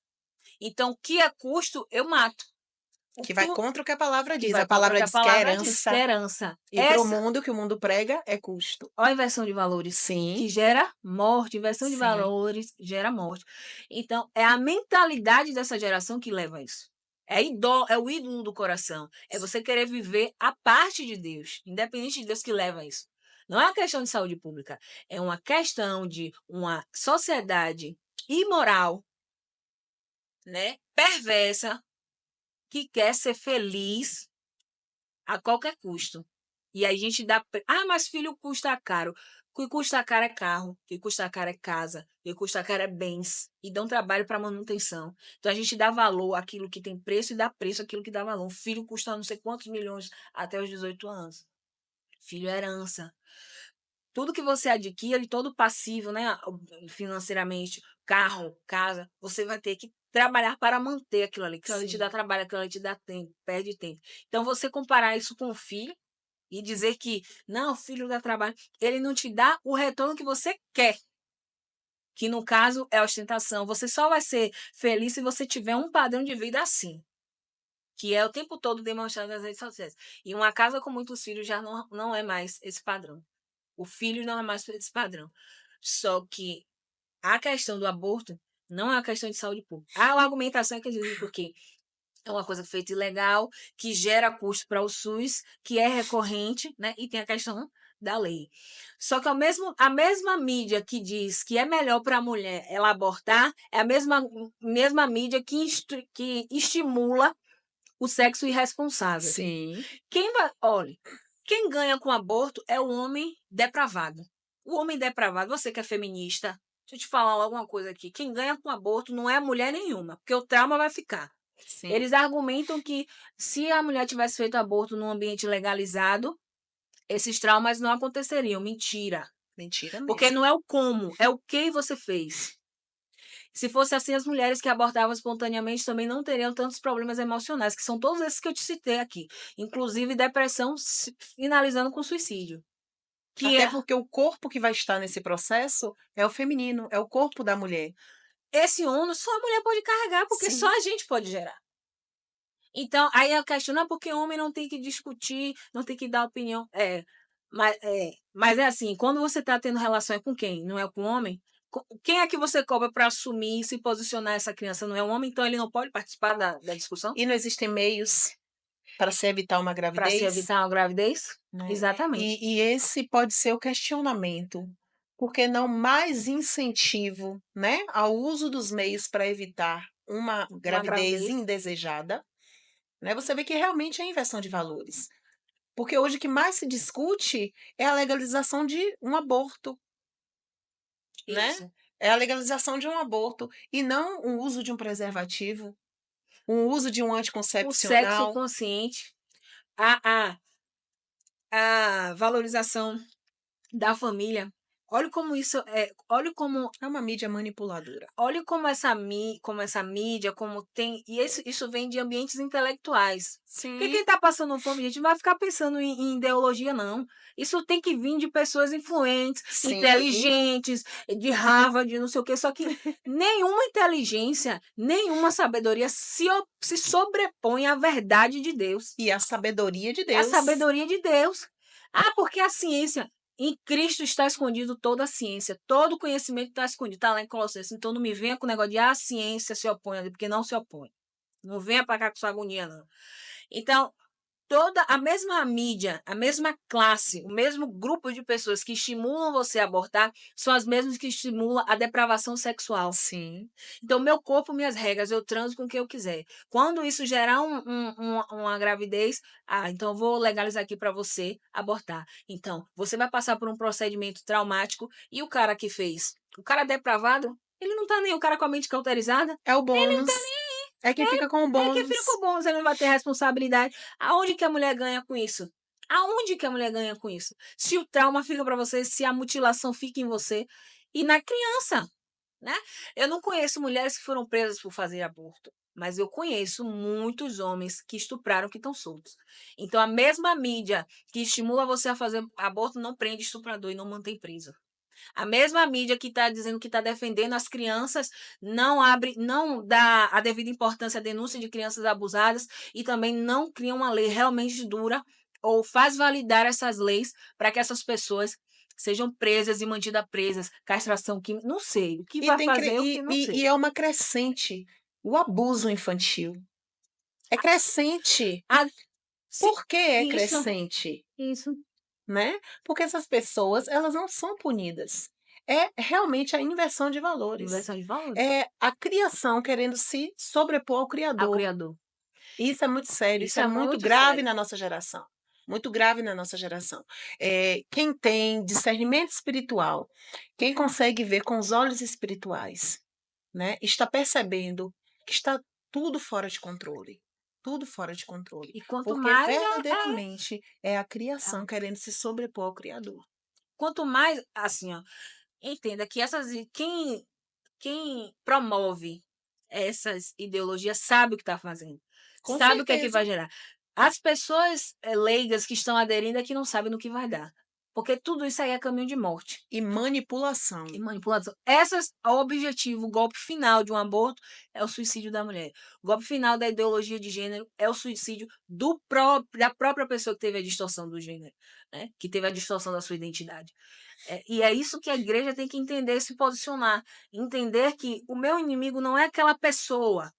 Então, o que é custo, eu mato. O Que que, vai contra o que a palavra que diz. A vai contra o palavra que a diz que é palavra diz, que é herança. herança. E para o Essa, mundo, o que o mundo prega é custo. olha a inversão de valores, Sim, que gera morte. Inversão de sim. valores gera morte. Então, é a mentalidade dessa geração que leva a isso. É o ídolo do coração. É você querer viver a parte de Deus, independente de Deus que leva a isso. Não é uma questão de saúde pública, é uma questão de uma sociedade imoral, né, perversa, que quer ser feliz a qualquer custo. E aí a gente dá. Mas filho custa caro. O que custa caro é carro, o que custa caro é casa, o que custa caro é bens. E dão trabalho para manutenção. Então a gente dá valor àquilo que tem preço e dá preço àquilo que dá valor. Um filho custa não sei quantos milhões até os 18 anos. Filho é herança. Tudo que você adquire, todo passivo, né, financeiramente, carro, casa, você vai ter que trabalhar para manter aquilo ali. Aquilo ali te Sim. dá trabalho, aquilo ali te dá tempo, perde tempo. Então, você comparar isso com o filho e dizer que, não, o filho dá trabalho, ele não te dá o retorno que você quer, que no caso é a ostentação. Você só vai ser feliz se você tiver um padrão de vida assim, que é o tempo todo demonstrado nas redes sociais. E uma casa com muitos filhos já não é mais esse padrão. O filho não é mais esse padrão. Só que a questão do aborto não é uma questão de saúde pública. A argumentação é que dizem porque é uma coisa feita ilegal, que gera custo para o SUS, que é recorrente, né? E tem a questão da lei. Só que a mesma mídia que diz que é melhor para a mulher ela abortar é a mesma mídia que estimula o sexo irresponsável. Sim. Olha, quem ganha com aborto é o homem depravado. O homem depravado, você que é feminista, deixa eu te falar alguma coisa aqui. Quem ganha com aborto não é mulher nenhuma, porque o trauma vai ficar. Sim. Eles argumentam que se a mulher tivesse feito aborto num ambiente legalizado, esses traumas não aconteceriam. Mentira. Mentira Porque mesmo. não é o como, é o que você fez. Se fosse assim, as mulheres que abortavam espontaneamente também não teriam tantos problemas emocionais, que são todos esses que eu te citei aqui. Inclusive depressão finalizando com suicídio. Que Até é, porque o corpo que vai estar nesse processo é o feminino, é o corpo da mulher. esse ônus só a mulher pode carregar, porque só Sim. a gente pode gerar. Então, aí a questão não é porque homem não tem que discutir, não tem que dar opinião. Mas é assim, quando você está tendo relação é com quem? Não é com o homem? Quem é que você cobra para assumir e se posicionar essa criança? Não é um homem, então ele não pode participar da discussão E não existem meios para se evitar uma para se gravidez, evitar uma gravidez? né? Exatamente. E esse pode ser o questionamento. Por que não mais incentivo, né, ao uso dos meios para evitar uma Uma gravidez gravidez. indesejada, né? Você vê que realmente é inversão de valores. Porque hoje o que mais se discute é a legalização de um aborto, né? Isso. É a legalização de um aborto e não o uso de um preservativo, o uso de um O sexo anticoncepcional. consciente, a, a, a valorização da família. Olha como isso é. É uma mídia manipuladora. Olha como essa mídia, como tem. E isso vem de ambientes intelectuais. Porque Sim, quem está passando fome, gente, não vai ficar pensando em ideologia, não. Isso tem que vir de pessoas influentes, sim. inteligentes, de Harvard, não sei o quê. Só que nenhuma inteligência, nenhuma sabedoria se sobrepõe à verdade de Deus. E a sabedoria de É a Deus. sabedoria de Deus. Porque a ciência. Em Cristo está escondido toda a ciência, todo conhecimento está escondido, está lá em Colossenses. Então não me venha com o negócio de a ciência se opõe ali, porque não se opõe. Não venha para cá com sua agonia, não. Então, toda a mesma mídia, a mesma classe, o mesmo grupo de pessoas que estimulam você a abortar são as mesmas que estimulam a depravação sexual. Sim. Então, meu corpo, minhas regras, eu transo com quem eu quiser. Quando isso gerar uma gravidez, então eu vou legalizar aqui para você abortar. Então, você vai passar por um procedimento traumático e o cara que fez, o cara depravado, ele não tá nem, o cara com a mente cauterizada, É o bônus. É quem fica com o É que fica bônus. bom, você não vai ter responsabilidade. Aonde que a mulher ganha com isso? Aonde que a mulher ganha com isso? Se o trauma fica para você, se a mutilação fica em você e na criança, né? Eu não conheço mulheres que foram presas por fazer aborto, mas eu conheço muitos homens que estupraram que estão soltos. Então a mesma mídia que estimula você a fazer aborto não prende estuprador e não mantém preso. A mesma mídia que está dizendo que está defendendo as crianças não abre, não dá a devida importância à denúncia de crianças abusadas e também não cria uma lei realmente dura ou faz validar essas leis para que essas pessoas sejam presas e mantidas presas, castração química, não sei. O que E vai tem fazer, o que não sei. e é uma crescente. O abuso infantil é crescente. Ah, se, Por que é isso, crescente? isso. Né? Porque essas pessoas, elas não são punidas. É realmente a inversão de valores. Inversão de valores É a criação querendo se sobrepor ao ao criador. Criador. Isso é muito sério, isso Isso é é muito muito grave sério. na nossa geração. Muito grave na nossa geração. Quem tem discernimento espiritual, quem consegue ver com os olhos espirituais, né, está percebendo que está tudo fora de controle. Tudo fora de controle. E quanto Porque mais verdadeiramente é a é, criação querendo se sobrepor ao Criador. quanto mais assim, ó, entenda que essas quem promove essas ideologias sabe o que está fazendo, Com sabe o que é que certeza. vai gerar. As pessoas leigas que estão aderindo é que não sabem no que vai dar, porque tudo isso aí é caminho de morte E manipulação. e manipulação. Essas, o objetivo, o golpe final de um aborto é o suicídio da mulher. O golpe final da ideologia de gênero é o suicídio da própria pessoa que teve a distorção do gênero, né? Que teve a distorção da sua identidade. E é isso que a igreja tem que entender e se posicionar. Entender que o meu inimigo não é aquela pessoa,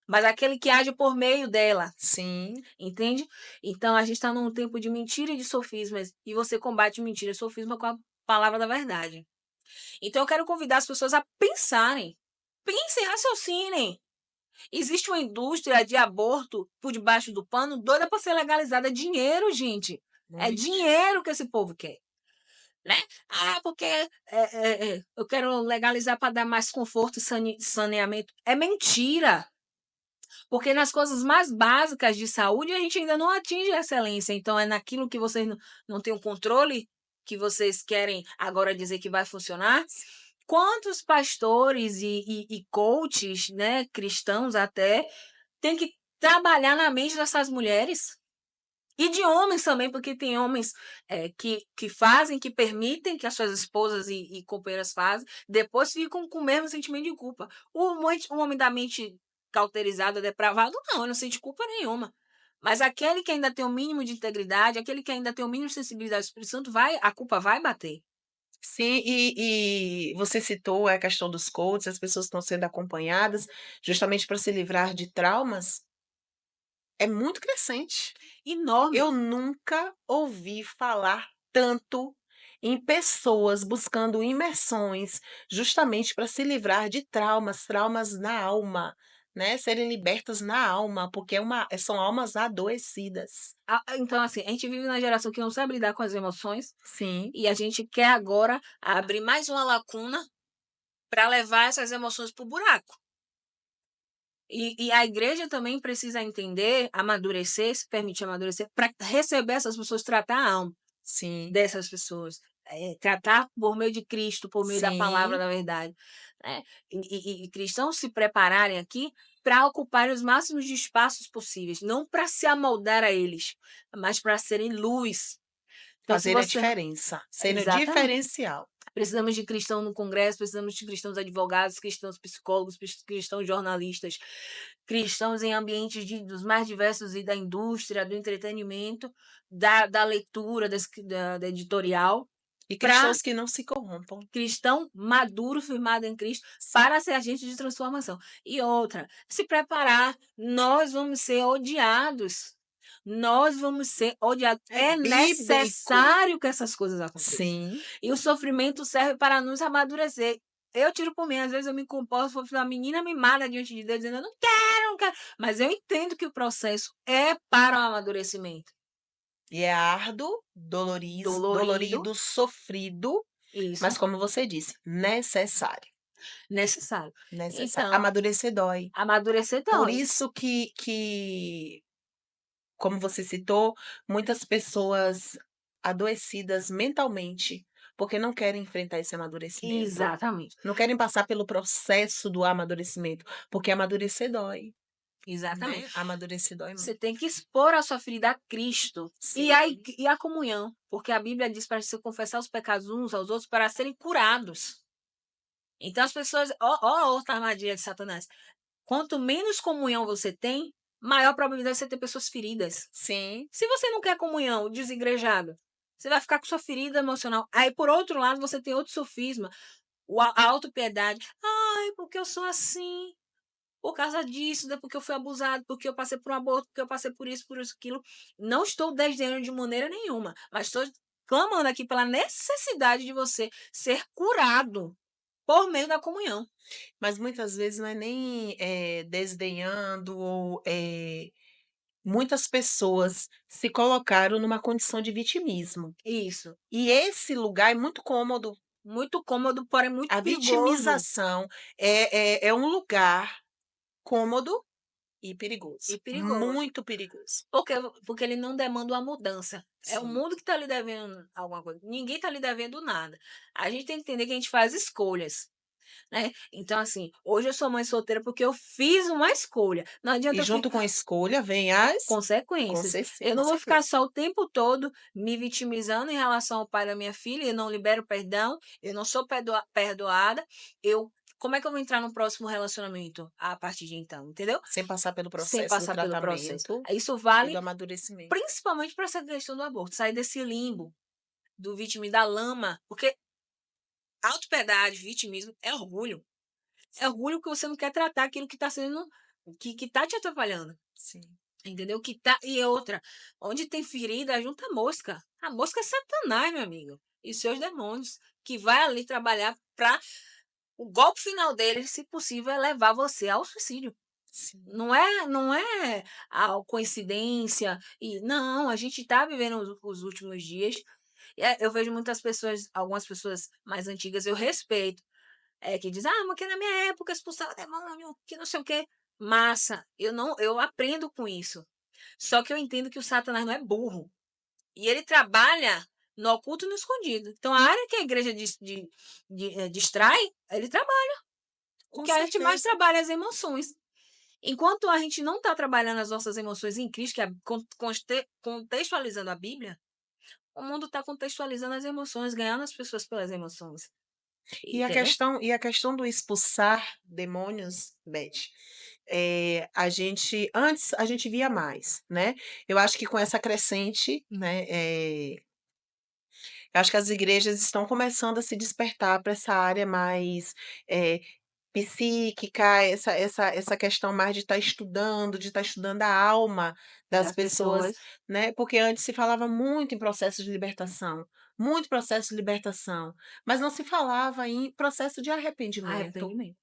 mas aquele que age por meio dela. Sim. Entende? Então a gente está num tempo de mentira e de sofismas. E você combate mentira e sofisma com a palavra da verdade. Então eu quero convidar as pessoas a pensarem. Pensem, raciocinem. Existe uma indústria de aborto por debaixo do pano doida para ser legalizada. É dinheiro, gente. É Muito. dinheiro que esse povo quer. Né? Ah, porque eu quero legalizar para dar mais conforto e saneamento. É mentira. Porque nas coisas mais básicas de saúde a gente ainda não atinge a excelência. Então é naquilo que vocês não têm o controle, que vocês querem agora dizer que vai funcionar. Quantos pastores e coaches, né, cristãos até, têm que trabalhar na mente dessas mulheres? E de homens também, porque tem homens que fazem, que permitem que as suas esposas e companheiras fazem, depois ficam com o mesmo sentimento de culpa. O homem da mente cauterizada, depravado, não, ele não sente culpa nenhuma. Mas aquele que ainda tem o mínimo de integridade, aquele que ainda tem o mínimo de sensibilidade ao Espírito Santo, a culpa vai bater. Sim, e você citou a questão dos coaches, as pessoas estão sendo acompanhadas justamente para se livrar de traumas. É muito crescente. Enorme. Eu nunca ouvi falar tanto em pessoas buscando imersões justamente para se livrar de traumas, traumas na alma, né? Serem libertas na alma, porque são almas adoecidas. Então, assim, a gente vive na geração que não sabe lidar com as emoções Sim, e a gente quer agora abrir mais uma lacuna para levar essas emoções para o buraco. E a igreja também precisa entender, amadurecer, se permitir amadurecer, para receber essas pessoas, tratar a alma sim, dessas pessoas. Tratar por meio de Cristo, por meio da palavra sim. da verdade. Né? E cristãos se prepararem aqui para ocuparem os máximos de espaços possíveis, não para se amoldar a eles, mas para serem luz. Então, se Fazer a você. diferença, ser o Exatamente. diferencial. Precisamos de cristão no Congresso, precisamos de cristãos advogados, cristãos psicólogos, cristãos jornalistas, cristãos em ambientes dos mais diversos e da indústria, do entretenimento, da leitura, da editorial, E para cristãos que não se corrompam. cristão maduro, firmado em Cristo, Sim. para ser agente de transformação. E outra, se preparar, nós vamos ser odiados. Nós vamos ser odiados. É É bíblico. necessário que essas coisas aconteçam. Sim. E o sofrimento serve para nos amadurecer. Eu tiro por mim, às vezes eu me comporto, vou uma menina mimada diante de Deus, dizendo, eu não quero, não quero. Mas eu entendo que o processo é para o amadurecimento. E é árduo, Dolorido, dolorido, sofrido, isso. mas como você disse, necessário. necessário. necessário. Então, Amadurecer dói. amadurecer Por dói. isso que, como você citou, muitas pessoas adoecidas mentalmente, porque não querem enfrentar esse amadurecimento. Exatamente, Não querem passar pelo processo do amadurecimento, porque amadurecer dói, exatamente. né? Amadurecer dói Você muito. tem que expor a sua ferida a Cristo e Sim, e a comunhão, porque a Bíblia diz para se confessar os pecados uns aos outros para serem curados. Então as pessoas, ó, outra armadilha de Satanás. Quanto menos comunhão você tem, maior probabilidade de você ter pessoas feridas. sim, Se você não quer comunhão, desigrejado, você vai ficar com sua ferida emocional. Aí, por outro lado, você tem outro sofisma, a autopiedade. Ai, porque eu sou assim, por causa disso, porque eu fui abusado, porque eu passei por um aborto, porque eu passei por isso, aquilo. Não estou desdenhando de maneira nenhuma, mas estou clamando aqui pela necessidade de você ser curado por meio da comunhão. mas muitas vezes não é nem desdenhando ou muitas pessoas se colocaram numa condição de vitimismo. Isso. E esse lugar é muito cômodo. Muito cômodo, porém muito A perigoso vitimização é um lugar cômodo e e perigoso. perigoso. Muito perigoso. Porque, porque ele não demanda uma mudança. É o Sim. mundo que está lhe devendo alguma coisa. Ninguém está lhe devendo nada. A gente tem que entender que a gente faz escolhas. Né? Então, assim, hoje eu sou mãe solteira porque eu fiz uma escolha. Não adianta E eu junto com ficar. a escolha vem as Consequências. Eu com não vou ficar certeza. só o tempo todo me vitimizando em relação ao pai da minha filha, eu não libero perdão, eu não sou perdoada, eu como é que eu vou entrar no próximo relacionamento a partir de então, entendeu? Sem passar pelo Sem processo do passar pelo processo. tratamento Isso e do vale amadurecimento. principalmente para essa questão do aborto, sair desse limbo do vítima da lama, porque autopiedade, vitimismo é orgulho. É orgulho que você não quer tratar aquilo que está sendo que tá te atrapalhando. Sim. Entendeu? Que tá e outra, onde tem ferida, junta mosca. A mosca é Satanás, meu amigo, e seus demônios, que vai ali trabalhar para o golpe final dele, se possível, é levar você ao suicídio. Sim. Não é a coincidência e não, a gente está vivendo os últimos dias. Eu vejo muitas pessoas, algumas pessoas mais antigas, eu respeito, que diz, ah, mas que na minha época expulsava demônio, que não sei o quê. Massa, eu aprendo com isso. Só que eu entendo que o Satanás não é burro. E ele trabalha no oculto e no escondido. Então, a área que a igreja distrai, ele trabalha. O Com que a gente mais certeza. trabalha é as emoções. Enquanto a gente não está trabalhando as nossas emoções em Cristo, que é contextualizando a Bíblia, o mundo está contextualizando as emoções, ganhando as pessoas pelas emoções. Entendeu? E a questão do expulsar demônios, Beth, a gente via mais, né? Eu acho que com essa crescente, né, eu acho que as igrejas estão começando a se despertar para essa área mais, psíquica, essa questão mais de estar estudando a alma das Das pessoas, pessoas. né, porque antes se falava muito em processo de libertação, muito processo de libertação, mas não se falava em processo de arrependimento, Arrependimento.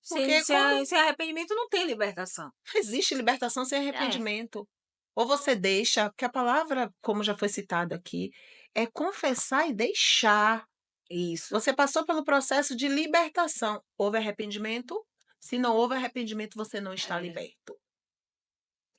porque como Sem arrependimento não tem libertação. existe libertação sem É, arrependimento? Ou você deixa, porque a palavra, como já foi citada aqui, é confessar e deixar. isso. Você passou pelo processo de libertação. Houve arrependimento? Se não houve arrependimento, você não está É, liberto,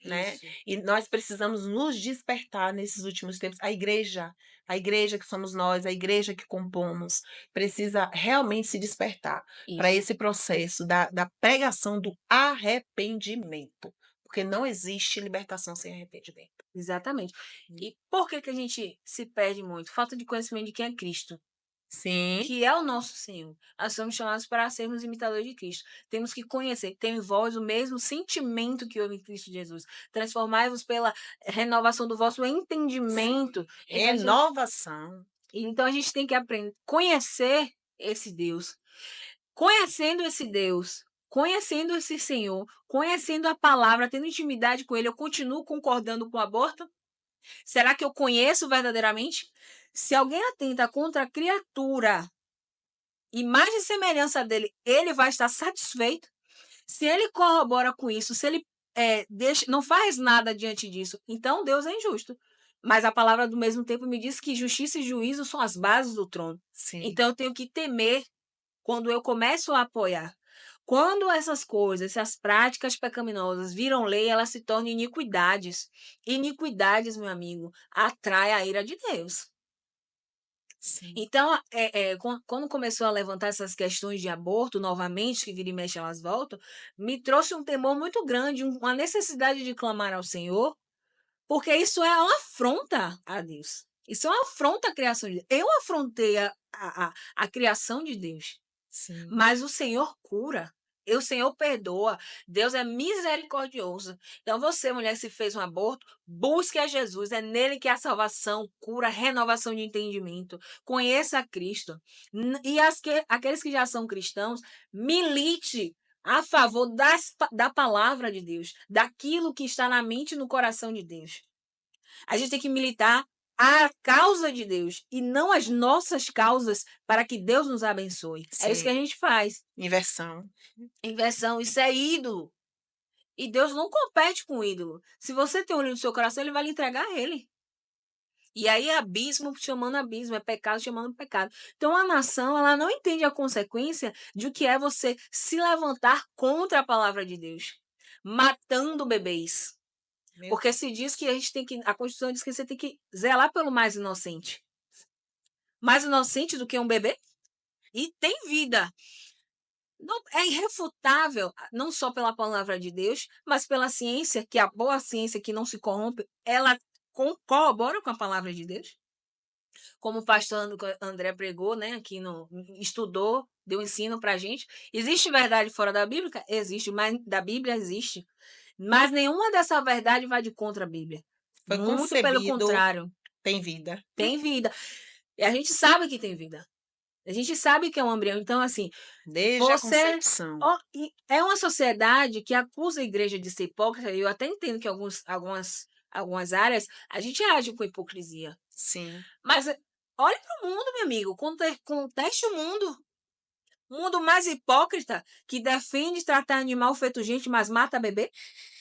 né? isso. E nós precisamos nos despertar nesses últimos tempos. A igreja que somos nós, a igreja que compomos, precisa realmente se despertar para Isso. esse processo da pregação do arrependimento. Porque não existe libertação sem arrependimento. Exatamente. Hum. E por que que a gente se perde muito? Falta de conhecimento de quem é Cristo, Sim, que é o nosso Senhor. Nós somos chamados para sermos imitadores de Cristo. Temos que conhecer, ter em vós o mesmo sentimento que houve em Cristo Jesus. Transformai-vos pela renovação do vosso sim. entendimento. Renovação. Então a gente tem que aprender, conhecer esse Deus. Conhecendo esse Deus, conhecendo esse Senhor, conhecendo a palavra, tendo intimidade com ele, eu continuo concordando com o aborto? Será que eu conheço verdadeiramente? Se alguém atenta contra a criatura, imagem e semelhança dele, ele vai estar satisfeito? Se ele corrobora com isso, se ele não faz nada diante disso, então Deus é injusto. Mas a palavra, do mesmo tempo, me diz que justiça e juízo são as bases do trono. Sim. Então eu tenho que temer quando eu começo a apoiar. Quando essas coisas, essas práticas pecaminosas viram lei, elas se tornam iniquidades. Iniquidades, meu amigo, atrai a ira de Deus. Sim. Então, quando começou a levantar essas questões de aborto novamente, que vira e mexe elas voltam, me trouxe um temor muito grande, uma necessidade de clamar ao Senhor, porque isso é uma afronta a Deus. Isso é uma afronta à criação de Deus. Eu afrontei a criação de Deus. Sim. Mas o Senhor cura. E o Senhor perdoa. Deus é misericordioso. Então, você, mulher, se fez um aborto, busque a Jesus. É nele que há salvação, cura, renovação de entendimento. Conheça a Cristo. E aqueles que já são cristãos, milite a favor da palavra de Deus, daquilo que está na mente e no coração de Deus. A gente tem que militar a causa de Deus e não as nossas causas para que Deus nos abençoe. É isso que a Sim. gente faz. Inversão. Inversão, isso é ídolo. E Deus não compete com o ídolo. Se você tem um ídolo no seu coração, ele vai lhe entregar a ele. E aí é abismo chamando abismo, é pecado chamando pecado. Então a nação, ela não entende a consequência de o que é você se levantar contra a palavra de Deus, matando bebês. Meu Porque se diz que a gente tem que, a Constituição diz que você tem que zelar pelo mais inocente. Mais inocente do que um bebê? E tem vida. Não, é irrefutável, não só pela palavra de Deus, mas pela ciência, que a boa ciência que não se corrompe, ela corrobora com a palavra de Deus. Como o pastor André pregou, né, aqui estudou, deu ensino para a gente. Existe verdade fora da Bíblia? Existe, mas da Bíblia existe. Mas nenhuma dessa verdade vai de contra a Bíblia. Foi Muito pelo concebido, contrário, tem vida. tem vida. E a gente sabe que tem vida. A gente sabe que é um embrião. Então, assim, Desde a você. concepção. É uma sociedade que acusa a igreja de ser hipócrita. E eu até entendo que algumas áreas a gente age com hipocrisia. Sim. Mas olhe para o mundo, meu amigo. Conteste o mundo. O mundo mais hipócrita que defende tratar animal feito gente, mas mata bebê.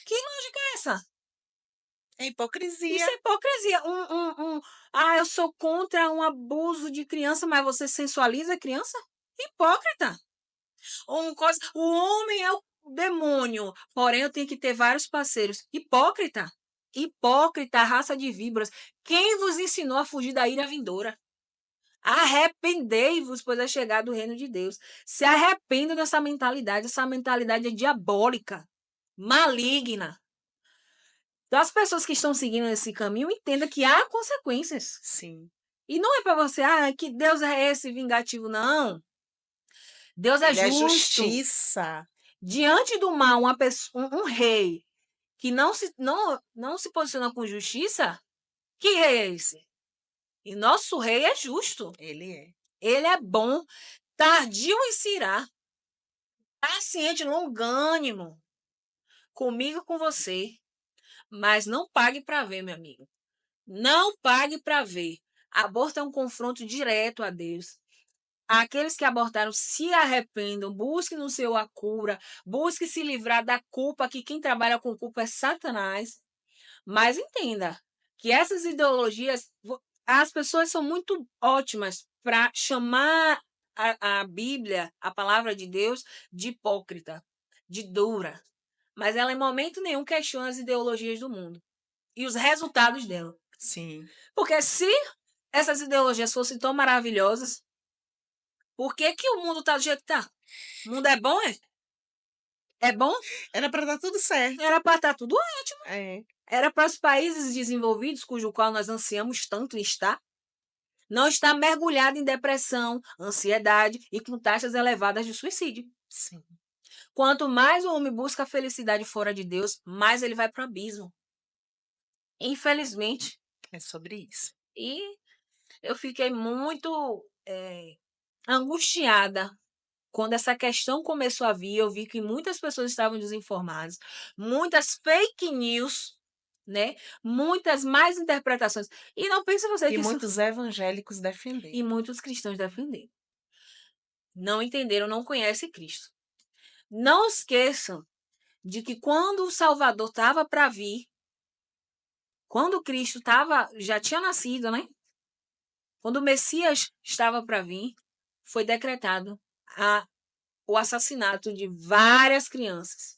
Que lógica é essa? É hipocrisia. Isso é hipocrisia. Eu sou contra um abuso de criança, mas você sensualiza a criança? Hipócrita. O homem é o demônio, porém eu tenho que ter vários parceiros. Hipócrita. Hipócrita, raça de víboras. Quem vos ensinou a fugir da ira vindoura? Arrependei-vos, pois é chegado o reino de Deus. Se arrependa dessa mentalidade. Essa mentalidade é diabólica, maligna. Então, as pessoas que estão seguindo esse caminho entendam que há consequências. Sim. E não é para você, que Deus é esse vingativo, não. Deus é Ele é justo. justiça. Diante do mal, um rei que não se posiciona com justiça, que rei é esse? E nosso rei é justo. Ele é. Ele é bom, tardio em se irar, paciente, longânimo, comigo e com você. Mas não pague para ver, meu amigo. Não pague para ver. Aborto é um confronto direto a Deus. Aqueles que abortaram se arrependam, busquem no Senhor a cura, busquem se livrar da culpa, que quem trabalha com culpa é Satanás. Mas entenda que essas ideologias, as pessoas são muito ótimas para chamar a Bíblia, a palavra de Deus, de hipócrita, de dura. Mas ela em momento nenhum questiona as ideologias do mundo e os resultados dela. Sim. Porque se essas ideologias fossem tão maravilhosas, por que o mundo está do jeito que está? O mundo é bom, é? É bom? Era para dar tudo certo. Era para estar tudo ótimo. É. Era para os países desenvolvidos, cujo qual nós ansiamos tanto estar, não estar mergulhado em depressão, ansiedade e com taxas elevadas de suicídio. Sim. Quanto mais o homem busca a felicidade fora de Deus, mais ele vai para o abismo. Infelizmente. É sobre isso. E eu fiquei muito angustiada quando essa questão começou a vir. Eu vi que muitas pessoas estavam desinformadas, muitas fake news, né? Muitas mais interpretações. E não pense você E que muitos evangélicos e defenderam. muitos cristãos defenderam. Não entenderam, não conhecem Cristo. Não esqueçam de que quando o Salvador estava para vir, quando Cristo já tinha nascido, né? Quando o Messias estava para vir, foi decretado o assassinato de várias crianças.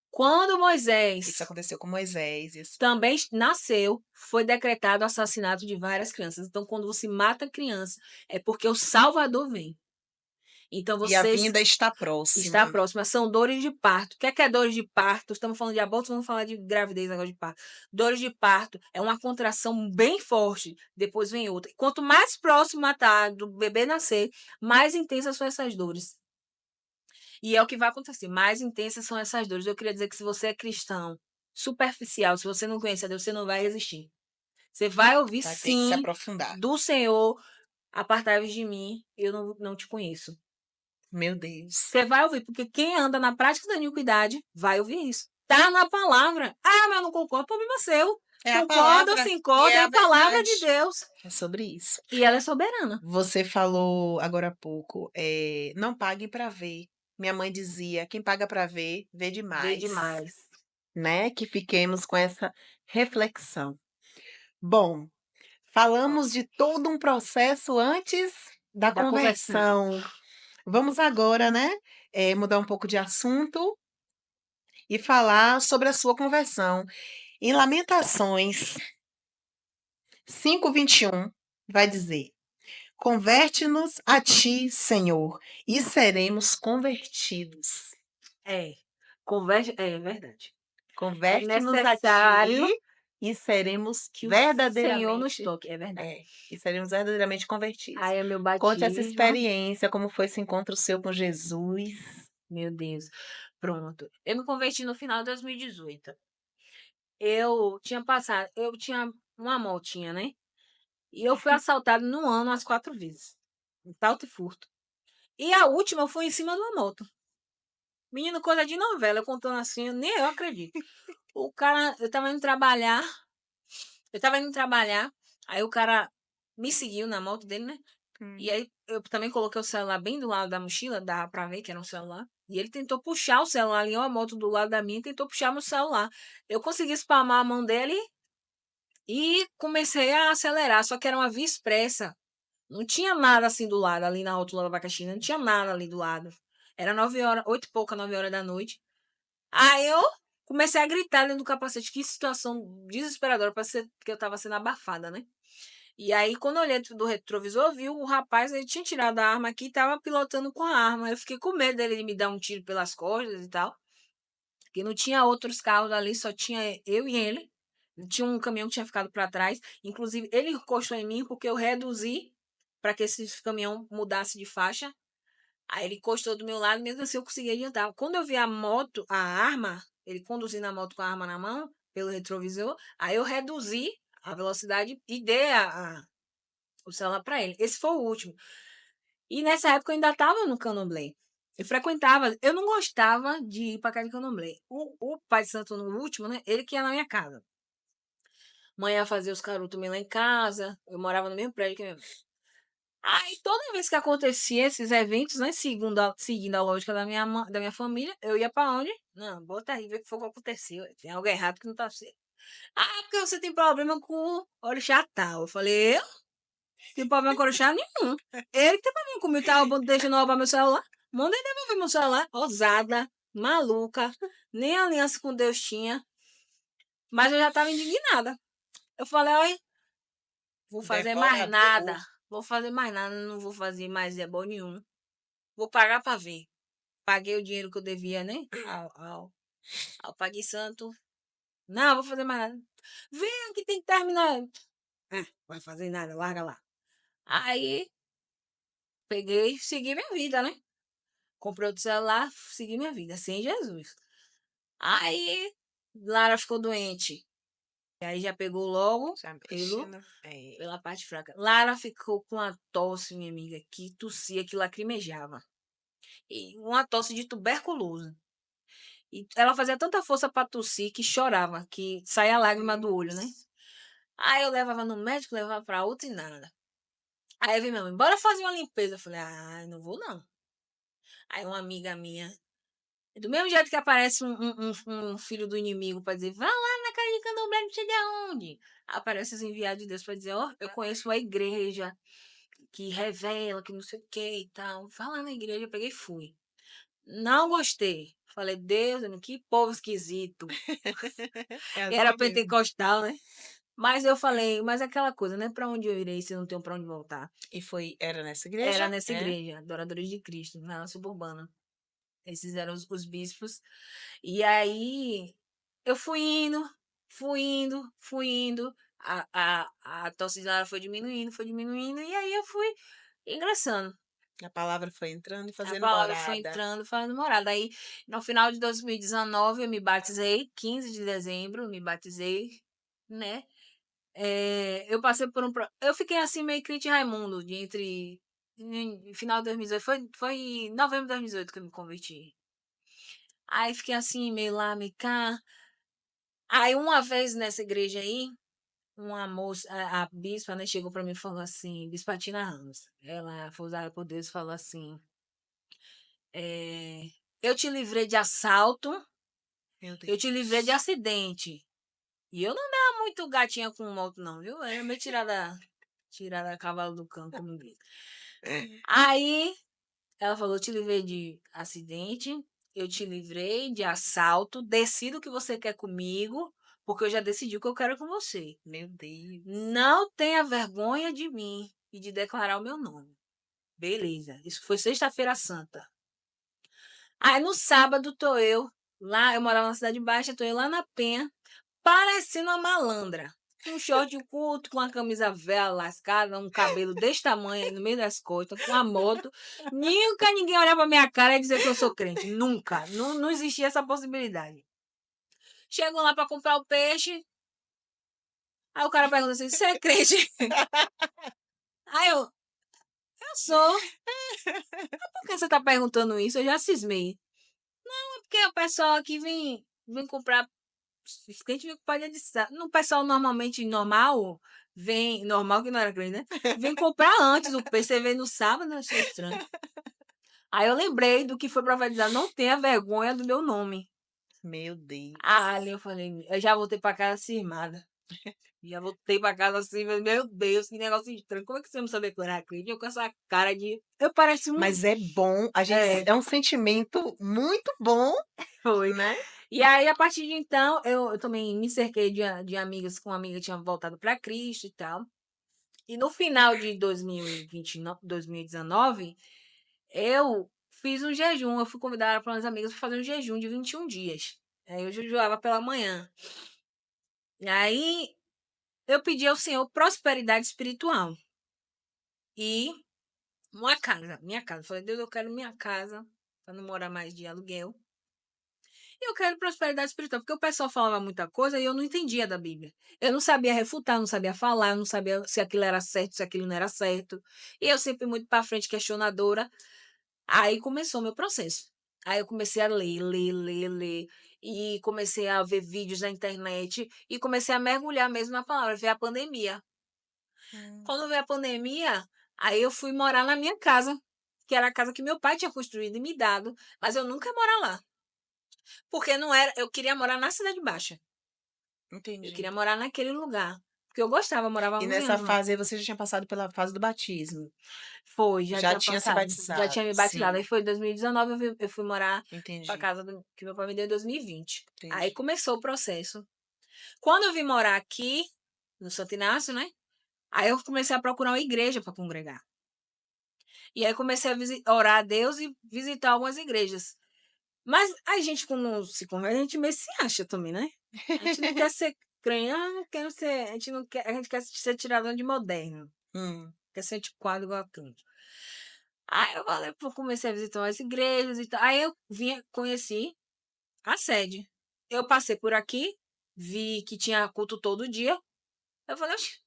Quando Moisés Isso aconteceu com Moisés. Isso. também nasceu, foi decretado o assassinato de várias crianças. Então, quando você mata criança, é porque o Salvador vem. Então, E a vocês vinda está próxima. está próxima. São dores de parto. O que é dores de parto? Estamos falando de aborto, vamos falar de gravidez agora de parto. Dores de parto é uma contração bem forte, depois vem outra. Quanto mais próximo está do bebê nascer, mais intensas são essas dores. E é o que vai acontecer. Mais intensas são essas dores. Eu queria dizer que se você é cristão, superficial, se você não conhece a Deus, você não vai resistir. Você vai ouvir Vai ter que se sim aprofundar. do Senhor, apartai-vos de mim, eu não te conheço. Meu Deus. Você vai ouvir, porque quem anda na prática da iniquidade vai ouvir isso. Tá na palavra. Ah, mas eu não concordo, problema seu. É a Concorda ou palavra se e encorda, é é a a palavra de verdade. Deus. É sobre isso. E ela é soberana. Você falou agora há pouco, não paguem para ver. Minha mãe dizia, quem paga para ver, vê Vê demais. demais. Né? Que fiquemos com essa reflexão. Bom, falamos de todo um processo antes da Da conversão. conversão. Vamos agora, né, mudar um pouco de assunto e falar sobre a sua conversão. Em Lamentações 5:21 vai dizer: Converte-nos a ti, Senhor, e seremos convertidos. É verdade. É Converte-nos a necessário ti e seremos que o Senhor nos verdadeiramente, toque. É verdade. e seremos verdadeiramente convertidos. Aí é meu Conte essa batismo. experiência, como foi esse encontro seu com Jesus. Meu Deus. Pronto. Eu me converti no final de 2018. Eu tinha uma motinha, né? E eu fui assaltada no ano umas 4 vezes. Assalto e furto. E a última foi em cima de uma moto. Menino, coisa de novela, eu contando assim, nem eu acredito. O cara, eu tava indo trabalhar, aí o cara me seguiu na moto dele, né? E aí eu também coloquei o celular bem do lado da mochila, dava pra ver que era um celular. E ele tentou puxar o celular, alinhou a moto do lado da minha e tentou puxar meu celular. Eu consegui espalmar a mão dele e comecei a acelerar, só que era uma via expressa. Não tinha nada assim do lado, ali na rótula do abacaxi, não tinha nada ali do lado. Era 9 horas, 8 e pouca, 9 horas da noite. Aí eu comecei a gritar dentro do capacete. Que situação desesperadora, parecia que eu tava sendo abafada, né? E aí, quando eu olhei do retrovisor, eu vi o rapaz, ele tinha tirado a arma aqui e tava pilotando com a arma. Eu fiquei com medo dele me dar um tiro pelas costas e tal. Porque não tinha outros carros ali, só tinha eu e ele. Tinha um caminhão que tinha ficado para trás. Inclusive, ele encostou em mim porque eu reduzi para que esse caminhão mudasse de faixa. Aí ele encostou do meu lado, mesmo assim eu consegui adiantar. Quando eu vi a moto, a arma, ele conduzindo a moto com a arma na mão, pelo retrovisor, aí eu reduzi a velocidade e dei o celular para ele. Esse foi o último. E nessa época eu ainda estava no Candomblé. Eu frequentava, eu não gostava de ir para casa de Candomblé. O Pai Santo, no último, né? Ele que ia na minha casa. Mãe ia fazer os caras também lá em casa. Eu morava no mesmo prédio que minha mãe. Aí, toda vez que acontecia esses eventos, né, seguindo a lógica da minha família, eu ia para onde? Não, bota aí, ver o que foi que aconteceu. Tem algo errado que não tá certo. Ah, porque você tem problema com o orixá tal. Eu falei, eu? Tenho problema com o orixá nenhum. Ele que tem problema comigo, tá deixando roubar meu celular. Manda ele devolver meu celular. Ousada, maluca, nem aliança com Deus tinha. Mas eu já tava indignada. Eu falei, olha, vou fazer mais nada. Vou fazer mais nada, não vou fazer mais ebó nenhum. Vou pagar para ver. Paguei o dinheiro que eu devia, né? Ao Pague Santo. Não, vou fazer mais nada. Vem que tem que terminar. Vai fazer nada, larga lá. Aí, peguei, segui minha vida, né? Comprei outro celular, segui minha vida, sem Jesus. Aí, Lara ficou doente. E aí já pegou logo pela parte fraca. Lara ficou com a tosse, minha amiga, que tossia, que lacrimejava. E uma tosse de tuberculose. E ela fazia tanta força para tossir que chorava, que saía lágrima do olho, né? Aí eu levava no médico, levava para outro e nada. Aí veio minha mãe, bora fazer uma limpeza. Eu falei, não vou não. Aí uma amiga minha, do mesmo jeito que aparece um filho do inimigo para dizer, vá lá na casa de Candomblé, não sei de onde. Aparece os enviados de Deus para dizer, eu conheço uma igreja que revela, que não sei o que e tal. Fala na igreja, eu peguei e fui. Não gostei. Falei, Deus, que povo esquisito. É Era assim mesmo. pentecostal, né? Mas eu falei, mas aquela coisa, né? Para onde eu irei se eu não tenho para onde voltar? Era nessa Era igreja? nessa É? igreja, Adoradores de Cristo, na suburbana. Esses eram os bispos. E aí eu fui indo, fui indo. A torcida foi diminuindo, e aí eu fui ingressando. A palavra foi entrando e A fazendo palavra foi morada. entrando, fazendo morada. Aí, no final de 2019, eu me batizei, 15 de dezembro, me batizei, né? Eu passei por um. Eu fiquei assim, meio crente Raimundo, de entre. Em final de 2018, foi em novembro de 2018 que eu me converti. Aí fiquei assim, meio lá, meio cá. Aí, uma vez nessa igreja aí, uma moça, a bispa, né, chegou pra mim e falou assim, Bispa Tina Ramos. Ela foi usada por Deus e falou assim: é, eu te livrei de assalto, Meu eu te livrei de Deus. acidente. E eu não dava muito gatinha com moto, não, viu? Era meio tirada a cavalo do cão, como diz. Aí ela falou: eu te livrei de acidente, eu te livrei de assalto, decida o que você quer comigo, porque eu já decidi o que eu quero com você. Meu Deus. Não tenha vergonha de mim e de declarar o meu nome. Beleza. Isso foi sexta-feira santa. Aí no sábado tô eu lá, eu morava na Cidade Baixa, tô eu lá na Penha, parecendo uma malandra. Um short curto, com uma camisa velha lascada, um cabelo desse tamanho aí no meio das costas, com a moto. Nunca ninguém olhar pra minha cara e dizer que eu sou crente. Nunca. Não, não existia essa possibilidade. Chego lá pra comprar o peixe. Aí o cara pergunta assim: você é crente? Aí eu sou. Por que você tá perguntando isso? Eu já cismei. Porque o pessoal aqui vem comprar. A gente vem comprar dia de sábado. No pessoal normalmente normal, vem. Normal que não era crente, né? Vem comprar antes o peixe. Você vem no sábado, eu achei estranho. Aí eu lembrei do que foi profetizado. Não tenha vergonha do meu nome. Meu Deus. Ali eu falei, eu já voltei pra casa cismada. Já voltei pra casa assim, meu Deus, que negócio estranho. Como é que você não sabe decorar crente? Eu com essa cara de. Eu pareço um. Mas é bom, a gente É, é um sentimento muito bom, foi. né? E aí, a partir de então, eu também me cerquei de amigas, com uma amiga que tinha voltado para Cristo e tal. E no final de 2019, eu fiz um jejum. Eu fui convidada para umas amigas para fazer um jejum de 21 dias. Aí eu jejuava pela manhã. E aí eu pedi ao Senhor prosperidade espiritual e uma casa, minha casa. Eu falei, Deus, eu quero minha casa para não morar mais de aluguel. E eu quero prosperidade espiritual, porque o pessoal falava muita coisa e eu não entendia da Bíblia. Eu não sabia refutar, não sabia falar, não sabia se aquilo era certo, se aquilo não era certo. E eu sempre muito para frente, questionadora. Aí começou o meu processo. Aí eu comecei a ler. E comecei a ver vídeos na internet. E comecei a mergulhar mesmo na palavra, ver a pandemia. Hum, Quando veio a pandemia, aí eu fui morar na minha casa, que era a casa que meu pai tinha construído e me dado. Mas eu nunca ia morar lá. Porque não era, eu queria morar na Cidade Baixa. Eu entendi. queria morar naquele lugar. Porque eu gostava, eu morava há E 11 nessa anos lá. fase aí você já tinha passado pela fase do batismo. Foi, já Já tinha tinha se passado. Já batizado. tinha me batizado. Aí Sim, foi em 2019, eu fui morar pra entendi, casa que meu pai me deu em 2020. Aí entendi. começou o processo. Quando eu vim morar aqui, no Santo Inácio, né? Aí eu comecei a procurar uma igreja para congregar. E aí comecei a orar a Deus e visitar algumas igrejas. Mas a gente, quando se converte, a gente meio se acha também, né? A gente não quer ser crente, não quero ser. A gente não quer, a gente quer ser tirado de moderno. Hum, Quer ser antiquado igual a crente. Aí eu falei, pô, comecei a visitar as igrejas e tal. Aí eu vinha, conheci a sede. Eu passei por aqui, vi que tinha culto todo dia. Eu falei, oxe,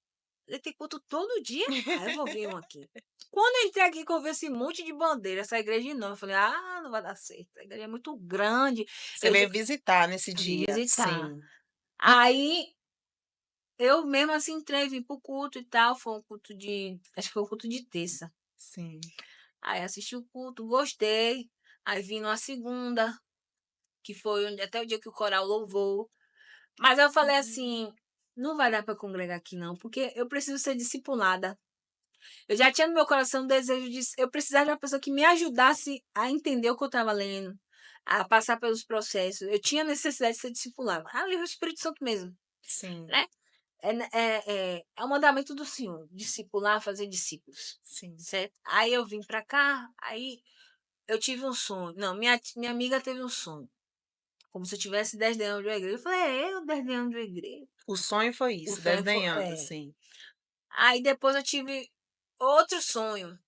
ele tem culto todo dia? Aí eu vou vir um aqui. Quando eu entrei aqui, que eu vi esse monte de bandeira, essa igreja enorme, eu falei, ah, não vai dar certo. A igreja é muito grande. Você Eu já veio visitar nesse vim dia. visitar. Sim, Aí eu mesmo assim entrei, vim pro culto e tal. Foi um culto de. Acho que foi um culto de terça. sim. Aí assisti o culto, gostei. Aí vim numa segunda, que foi até o dia que o coral louvou. Mas eu falei assim: não vai dar para congregar aqui, não, porque eu preciso ser discipulada. Eu já tinha no meu coração o desejo de eu precisava de uma pessoa que me ajudasse a entender o que eu estava lendo, a passar pelos processos. Eu tinha necessidade de ser discipulada. Ali o Espírito Santo mesmo, Sim, né? É o mandamento do Senhor, discipular, fazer discípulos, sim. certo? Aí eu vim para cá, aí eu tive um sonho. Não, minha amiga teve um sonho. Como se eu tivesse 10 anos de uma igreja. Eu falei, eu 10 anos de uma igreja. O sonho foi O isso, sonho foi. desdenhando, sim. Aí depois eu tive outro sonho,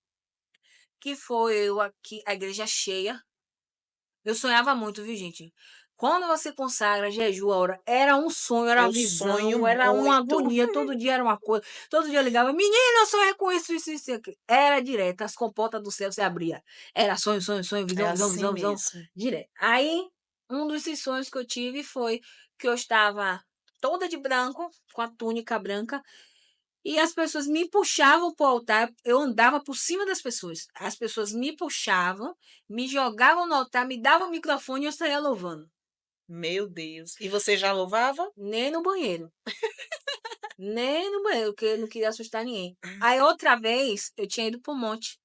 que foi eu aqui, a igreja cheia. Eu sonhava muito, viu, gente? Quando você consagra, jejua, ora, era um sonho, era uma Eu sonho visão, era uma muito. agonia, todo dia era uma coisa. Todo dia eu ligava, menina, eu sonhei com isso, aquilo. Era direto, as comportas do céu se abria. Era sonho, sonho, sonho, É visão, visão, assim visão, visão, mesmo. direto. Aí, um desses sonhos que eu tive foi que eu estava toda de branco, com a túnica branca, e as pessoas me puxavam para o altar, eu andava por cima das pessoas. As pessoas me puxavam, me jogavam no altar, me davam o microfone e eu saía louvando. Meu Deus. E você já louvava? Nem no banheiro. Nem no banheiro, porque eu não queria assustar ninguém. Aí outra vez, eu tinha ido para um monte,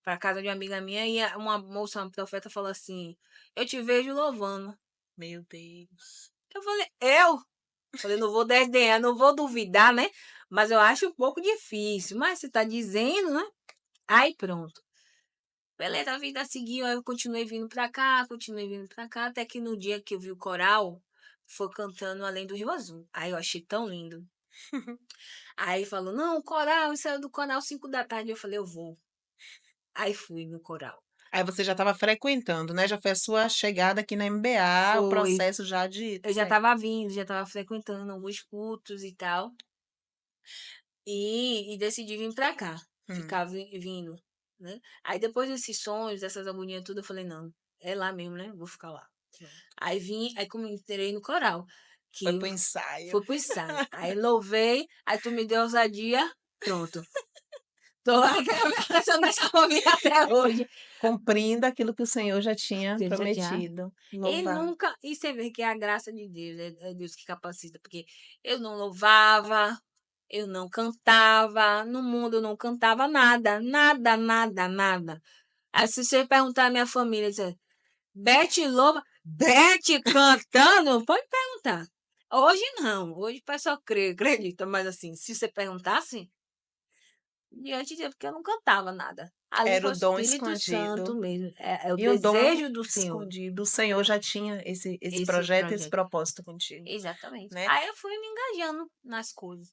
para casa de uma amiga minha, e uma moça, uma profeta, falou assim: Eu te vejo louvando. Meu Deus. Eu falei, eu? Falei, não vou desdenhar, não vou duvidar, né? Mas eu acho um pouco difícil. Mas você está dizendo, né? Aí pronto. Beleza, a vida seguiu, aí eu continuei vindo pra cá, até que no dia que eu vi o coral, foi cantando Além do Rio Azul. Aí eu achei tão lindo. Aí falou, não, o coral, isso é do coral 5 da tarde. Eu falei, eu vou. Aí fui no coral. Aí você já estava frequentando, né? Já foi a sua chegada aqui na MBA, o Foi. processo já de. Eu já estava vindo, já estava frequentando alguns cultos e tal. E decidi vir pra cá, Hum. ficar vindo, né? Aí depois desses sonhos, dessas agonias tudo, eu falei, não, é lá mesmo, né? Vou ficar lá. Aí vim, aí como entrei no coral, Foi que pro ensaio. foi pro ensaio. Aí louvei, aí tu me deu ousadia, pronto. Tô lá cantando essa família até hoje. Cumprindo aquilo que o Senhor já tinha Já, já. prometido. E Louvar. nunca, e você vê que é a graça de Deus, é Deus que capacita, porque eu não louvava, eu não cantava, no mundo eu não cantava nada, nada, nada, nada. Aí se você perguntar à minha família, dizer, Beth louva, Beth cantando, pode perguntar. Hoje não, hoje o pessoal acredita, mas assim, se você perguntasse, diante de Deus, porque eu não cantava nada. Ali Era foi o o dom Espírito Santo escondido. mesmo, é o E o dom desejo do Senhor, escondido. O Senhor já tinha esse esse projeto, esse projeto. propósito contigo, Exatamente. né? Aí eu fui me engajando nas coisas.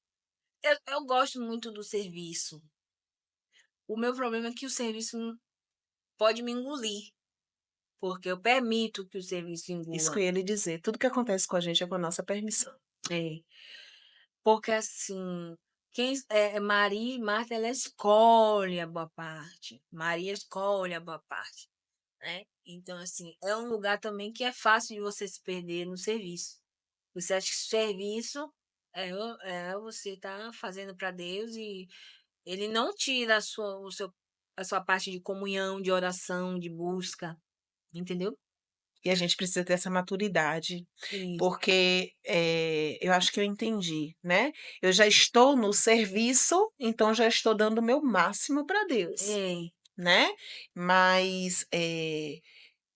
Eu gosto muito do serviço. O meu problema é que o serviço pode me engolir, porque eu permito que o serviço Isso que eu engula. ia lhe dizer. Tudo que acontece com a gente é com a nossa permissão. É. Porque assim, Maria e Marta, ela escolhe a boa parte. Maria escolhe a boa parte, né? Então, assim, é um lugar também que é fácil de você se perder no serviço. Você acha que o serviço é você tá fazendo para Deus e ele não tira a sua parte de comunhão, de oração, de busca, entendeu? E a gente precisa ter essa maturidade, Isso. porque eu acho que eu entendi, né? Eu já estou no serviço, então já estou dando o meu máximo para Deus, É, né? Mas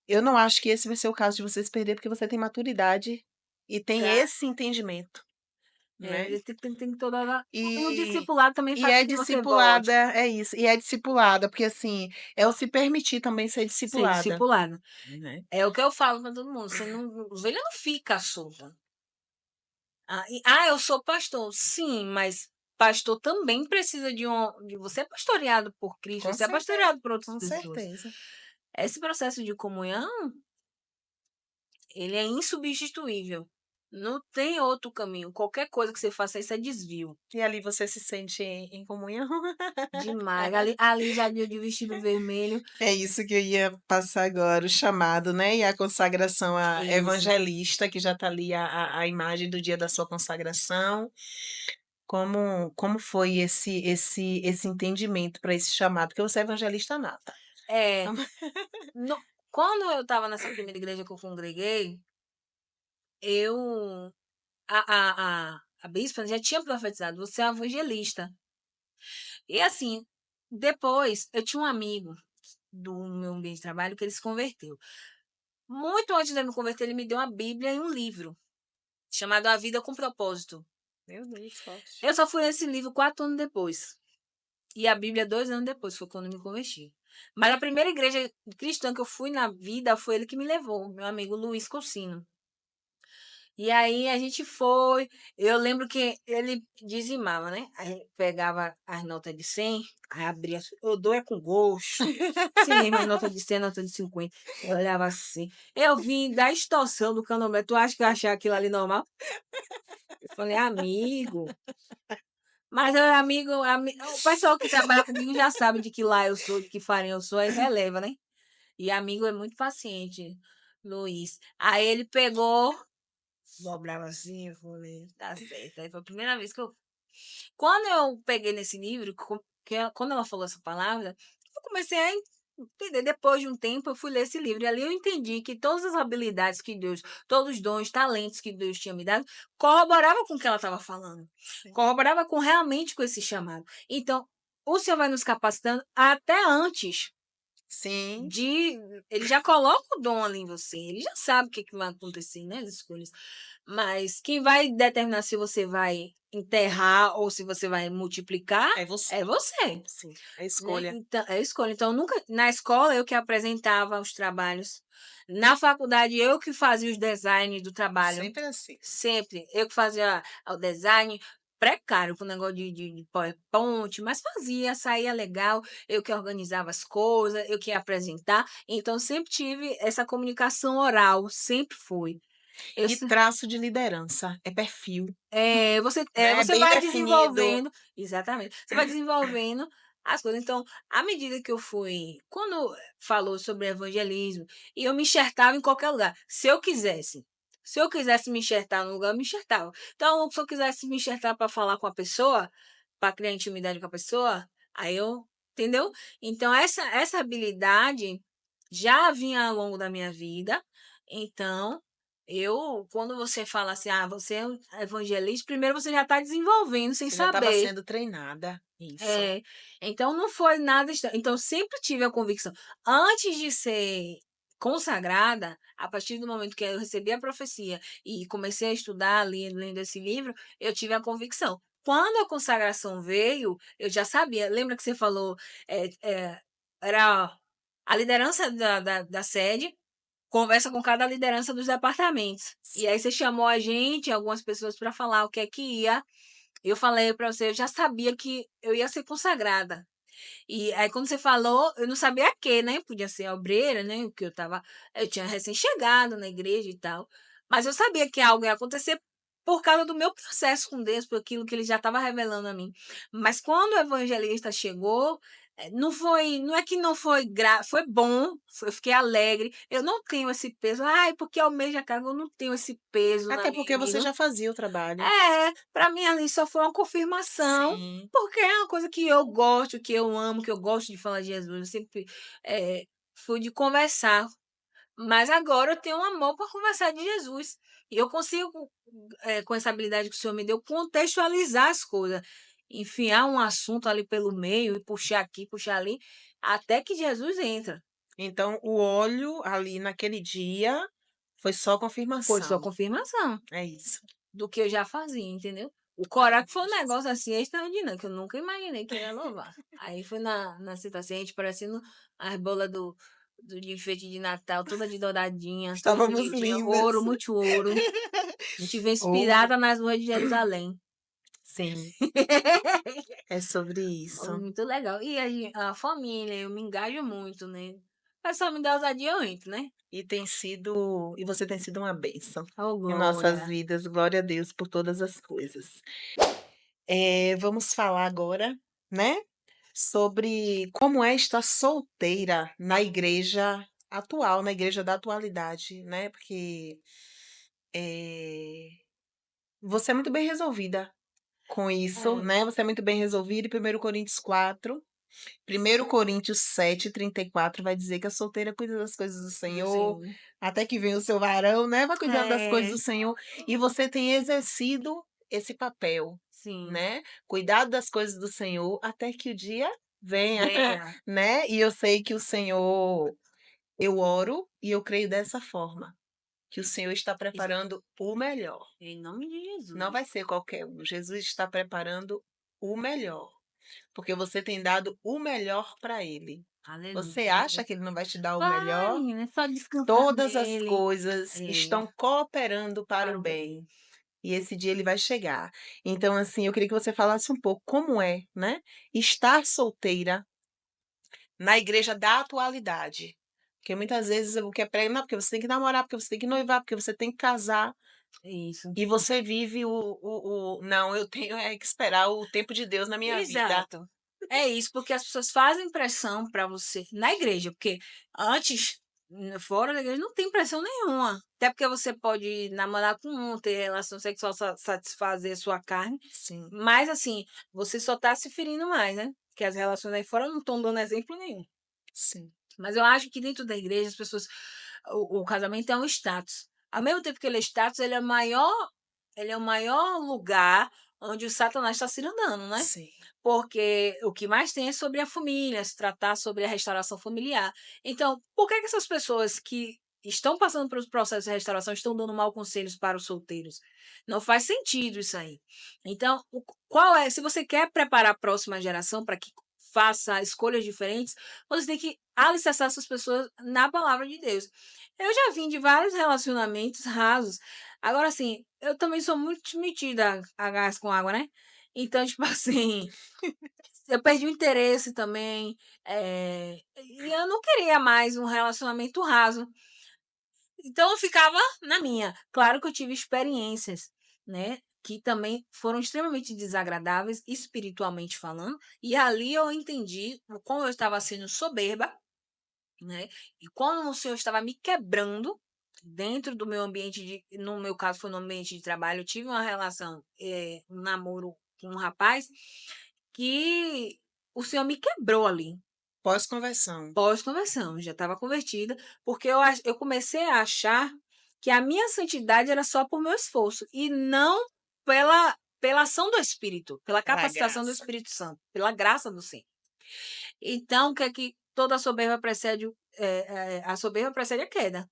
eu não acho que esse vai ser o caso de você se perder, porque você tem maturidade e tem pra, esse entendimento, né? tem toda. No E, discipulado também e faz é com que você discipulada, volte. é isso, e é discipulada, porque assim, é o se permitir também ser Ser discipulada, discipulado. né? É o que eu falo para todo mundo. Você não, ovelha não fica solta. Eu sou pastor. Sim, mas pastor também precisa de você é pastoreado por Cristo, Com você é certeza, pastoreado por outras com pessoas. certeza. Esse processo de comunhão, ele é insubstituível. Não tem outro caminho. Qualquer coisa que você faça, isso é desvio. E ali você se sente em comunhão? Demais. Ali já deu de vestido vermelho. É isso que eu ia passar agora, o chamado, né? E a consagração a Isso. evangelista, que já está ali a imagem do dia da sua consagração. Como foi esse entendimento para esse chamado? Porque você é evangelista nata. É, quando eu estava nessa primeira igreja que eu congreguei, eu a bispa já tinha profetizado, você é evangelista. E assim, depois, eu tinha um amigo do meu ambiente de trabalho que ele se converteu. Muito antes de eu me converter, ele me deu uma Bíblia e um livro, chamado A Vida com Propósito. Meu Deus, forte. Eu só fui ler esse livro 4 anos depois. E a Bíblia 2 anos depois, foi quando eu me converti. Mas a primeira igreja cristã que eu fui na vida foi ele que me levou, meu amigo Luiz Coutinho. E aí a gente foi, eu lembro que ele dizimava, né? Aí pegava as notas de 100, aí abria, eu dou é com gosto. Assim mesmo, as notas de 100, nota de 50. Eu olhava assim. Eu vim da extorsão do candomblé. Tu acha que eu achei aquilo ali normal? Eu falei, amigo. Mas o pessoal que trabalha comigo já sabe de que lá eu sou, de que farinha eu sou, aí releva, né? E amigo é muito paciente, Luiz. Aí ele pegou, dobrava assim, eu falei, tá certo. Aí foi a primeira vez que eu. Quando eu peguei nesse livro, quando ela falou essa palavra, eu comecei a entender. Depois de um tempo, eu fui ler esse livro. E ali eu entendi que todas as habilidades que Deus, todos os dons, talentos que Deus tinha me dado, corroborava com o que ela estava falando. Sim. Corroborava realmente com esse chamado. Então, o Senhor vai nos capacitando até antes Sim. de. Ele já coloca o dom ali em você, ele já sabe o que, que vai acontecer, né? As escolhas. Mas quem vai determinar se você vai enterrar ou se você vai multiplicar É você. é você. Sim. É Né? escolha. Então, é escolha. Então, nunca. Na escola, eu que apresentava os trabalhos. Na faculdade, eu que fazia os designs do trabalho. Sempre assim. Sempre. Eu que fazia o design precário, com o negócio de PowerPoint, mas fazia, saía legal, eu que organizava as coisas, eu que ia apresentar. Então, sempre tive essa comunicação oral, sempre fui. Eu, E traço de liderança. É perfil, né? você Bem vai definido. desenvolvendo, exatamente, você vai desenvolvendo as coisas. Então, à medida que eu fui, quando falou sobre evangelismo, e eu me enxertava em qualquer lugar, se eu quisesse me enxertar no lugar, eu me enxertava. Então, se eu quisesse me enxertar para falar com a pessoa, para criar intimidade com a pessoa, aí eu, entendeu? Então, essa habilidade já vinha ao longo da minha vida, então quando você fala assim, você é um evangelista, primeiro você já está desenvolvendo sem Você já estava saber. sendo treinada. Isso. É, então não foi nada estranho. Então sempre tive a convicção. Antes de ser consagrada, a partir do momento que eu recebi a profecia e comecei a estudar, lendo esse livro, eu tive a convicção. Quando a consagração veio, eu já sabia. Lembra que você falou, é, é, era a liderança da sede, conversa com cada liderança dos departamentos. E aí você chamou a gente, algumas pessoas, para falar o que é que ia. Eu falei para você, eu já sabia que eu ia ser consagrada. E aí quando você falou, eu não sabia a quê, né? Podia ser a obreira, né? O que eu tinha recém-chegado na igreja e tal. Mas eu sabia que algo ia acontecer por causa do meu processo com Deus, por aquilo que ele já estava revelando a mim. Mas quando o evangelista chegou, não é que não foi foi bom, eu fiquei alegre. Eu não tenho esse peso, ai, porque almeja a carga, eu não tenho esse peso na Até minha porque você vida. já fazia o trabalho. Para mim ali só foi uma confirmação, Sim. porque é uma coisa que eu gosto, que eu amo, que eu gosto de falar de Jesus. Eu sempre fui de conversar, mas agora eu tenho um amor para conversar de Jesus. E eu consigo, com essa habilidade que o Senhor me deu, contextualizar as coisas, enfiar um assunto ali pelo meio e puxar aqui, puxar ali, até que Jesus entra. Então, o óleo ali naquele dia foi só Foi só confirmação. confirmação É isso. do que eu já fazia, entendeu? O coral foi um negócio assim extraordinário, que eu nunca imaginei que eu ia louvar. Aí foi na citação, a gente parecendo as bolas de enfeite de Natal, toda de douradinha, toda Estávamos bonitinha, lindas. ouro, muito ouro. A gente vê Ouro. inspirada nas ruas de Jerusalém. Sim, é sobre Foi isso. muito legal. E a família, eu me engajo muito, né? O pessoal me dá ousadia, eu entro, né? E você tem sido uma bênção Oh, em nossas glória. vidas. Glória a Deus por todas as coisas. Vamos falar agora, né, sobre como é estar solteira na igreja atual, na igreja da atualidade, né? Porque eh, você é muito bem resolvida com isso, É, né? Você é muito bem resolvida. E 1 Coríntios 7, 34 vai dizer que a solteira cuida das coisas do do Senhor, Senhor. até que venha o seu varão, né? Vai cuidando das coisas É, do Senhor. E você tem exercido esse papel, sim. né? Cuidado das coisas do Senhor até que o dia venha, venha. né? E eu sei que o Senhor, eu oro e eu creio dessa forma, que o Senhor está Isso, preparando o melhor. em nome de Não vai Jesus. ser qualquer um. Jesus está preparando o melhor, porque você tem dado o melhor para ele. Você acha Aleluia. que ele não vai te dar o Vai, melhor? menina, é só descansar Todas as nele. coisas É, estão cooperando para para o o bem. bem. E esse dia ele vai chegar. Então, assim, eu queria que você falasse um pouco como é, né? Estar solteira na igreja da atualidade. Porque muitas vezes o que é prego, não, porque você tem que namorar, porque você tem que noivar, porque você tem que casar, Isso. e você vive não, eu tenho que esperar o tempo de Deus na minha vida. Exato. É isso, porque as pessoas fazem pressão para você na igreja, porque antes, fora da igreja, não tem pressão nenhuma. Até porque você pode namorar com um, ter relação sexual, satisfazer a sua carne, Sim, mas assim, você só tá se ferindo mais, né? Porque as relações aí fora não estão dando exemplo nenhum. sim, Mas eu acho que dentro da igreja as pessoas, o casamento é um status. Ao mesmo tempo que ele é status, ele é o maior lugar onde o Satanás está se andando, né? sim. Porque o que mais tem é sobre a família, se tratar sobre a restauração familiar. Então, por que essas pessoas que estão passando pelos processos de restauração estão dando maus conselhos para os solteiros? Não faz sentido isso aí. Então, qual é? Se você quer preparar a próxima geração para que faça escolhas diferentes, você tem que alicerçar essas pessoas na palavra de Deus. Eu já vim de vários relacionamentos rasos. Agora, assim, eu também sou muito metida a gás com água, né? Então, tipo assim, eu perdi o interesse também, e eu não queria mais um relacionamento raso. Então eu ficava na minha. Claro que eu tive experiências, né, que também foram extremamente desagradáveis, espiritualmente falando, e ali eu entendi o como eu estava sendo soberba, né, e como o Senhor estava me quebrando dentro do meu ambiente de no meu caso foi no ambiente de trabalho, eu tive uma relação, um namoro com um rapaz que o Senhor me quebrou ali, Pós-conversão. pós-conversão, já estava convertida, porque eu comecei a achar que a minha santidade era só por meu esforço e não pela ação do Espírito, pela Pela capacitação do graça. Espírito Santo, pela graça do Senhor. Então, o que é que toda soberba precede, a soberba precede a queda.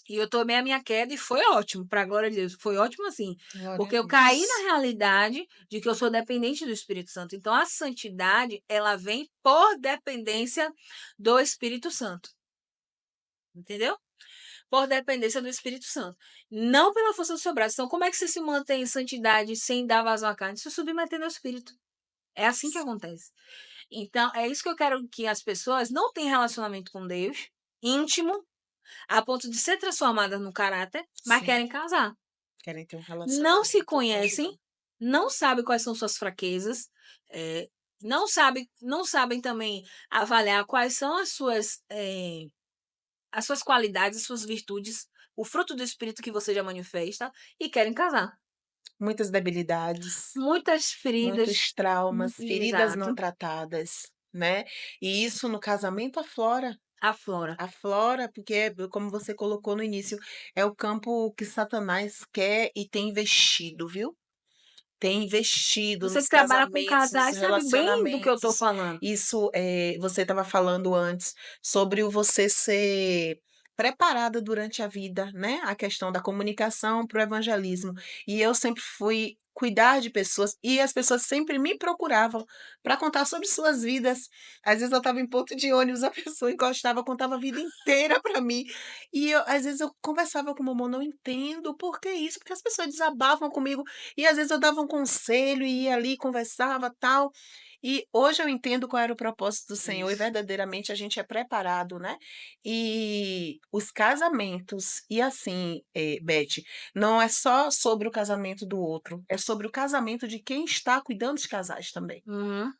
E eu tomei a minha queda e foi ótimo, para a glória de Deus. Foi ótimo assim, Glória a porque eu caí na Deus. realidade de que eu sou dependente do Espírito Santo. Então a santidade, ela vem por dependência do Espírito Santo. Entendeu? Por dependência do Espírito Santo. Não pela força do seu braço. Então, como é que você se mantém em santidade sem dar vazão à carne? Se submetendo ao Espírito. É assim que acontece. Então, é isso que eu quero que as pessoas não tenham relacionamento com Deus, íntimo, a ponto de ser transformadas no caráter, mas Sim. querem casar. Querem ter um Não se relacionamento conhecem, conjugal. não sabem quais são suas fraquezas, não sabem também avaliar quais são as suas qualidades, as suas virtudes, o fruto do espírito que você já manifesta e querem casar. Muitas debilidades, Muitas feridas, muitos traumas, feridas não exato, tratadas, né? E isso no casamento aflora. aflora. Aflora, porque, como você colocou no início, é o campo que Satanás quer e tem investido, viu? Tem investido Você nos que trabalha com casamentos, nos casais sabe bem do que eu estou relacionamentos. falando. Isso, você estava falando antes sobre o você ser preparada durante a vida, né? A questão da comunicação para o evangelismo. E eu sempre fui cuidar de pessoas e as pessoas sempre me procuravam para contar sobre suas vidas. Às vezes eu estava em ponto de ônibus, a pessoa encostava, contava a vida inteira para mim. E às vezes eu conversava com o mamão, não entendo por que isso, porque as pessoas desabavam comigo e às vezes eu dava um conselho e ia ali, conversava, tal. E hoje eu entendo qual era o propósito do Senhor e Isso. verdadeiramente a gente é preparado, né? E os casamentos, e assim, Beth, não é só sobre o casamento do outro, é sobre o casamento de quem está cuidando dos casais também. Uhum.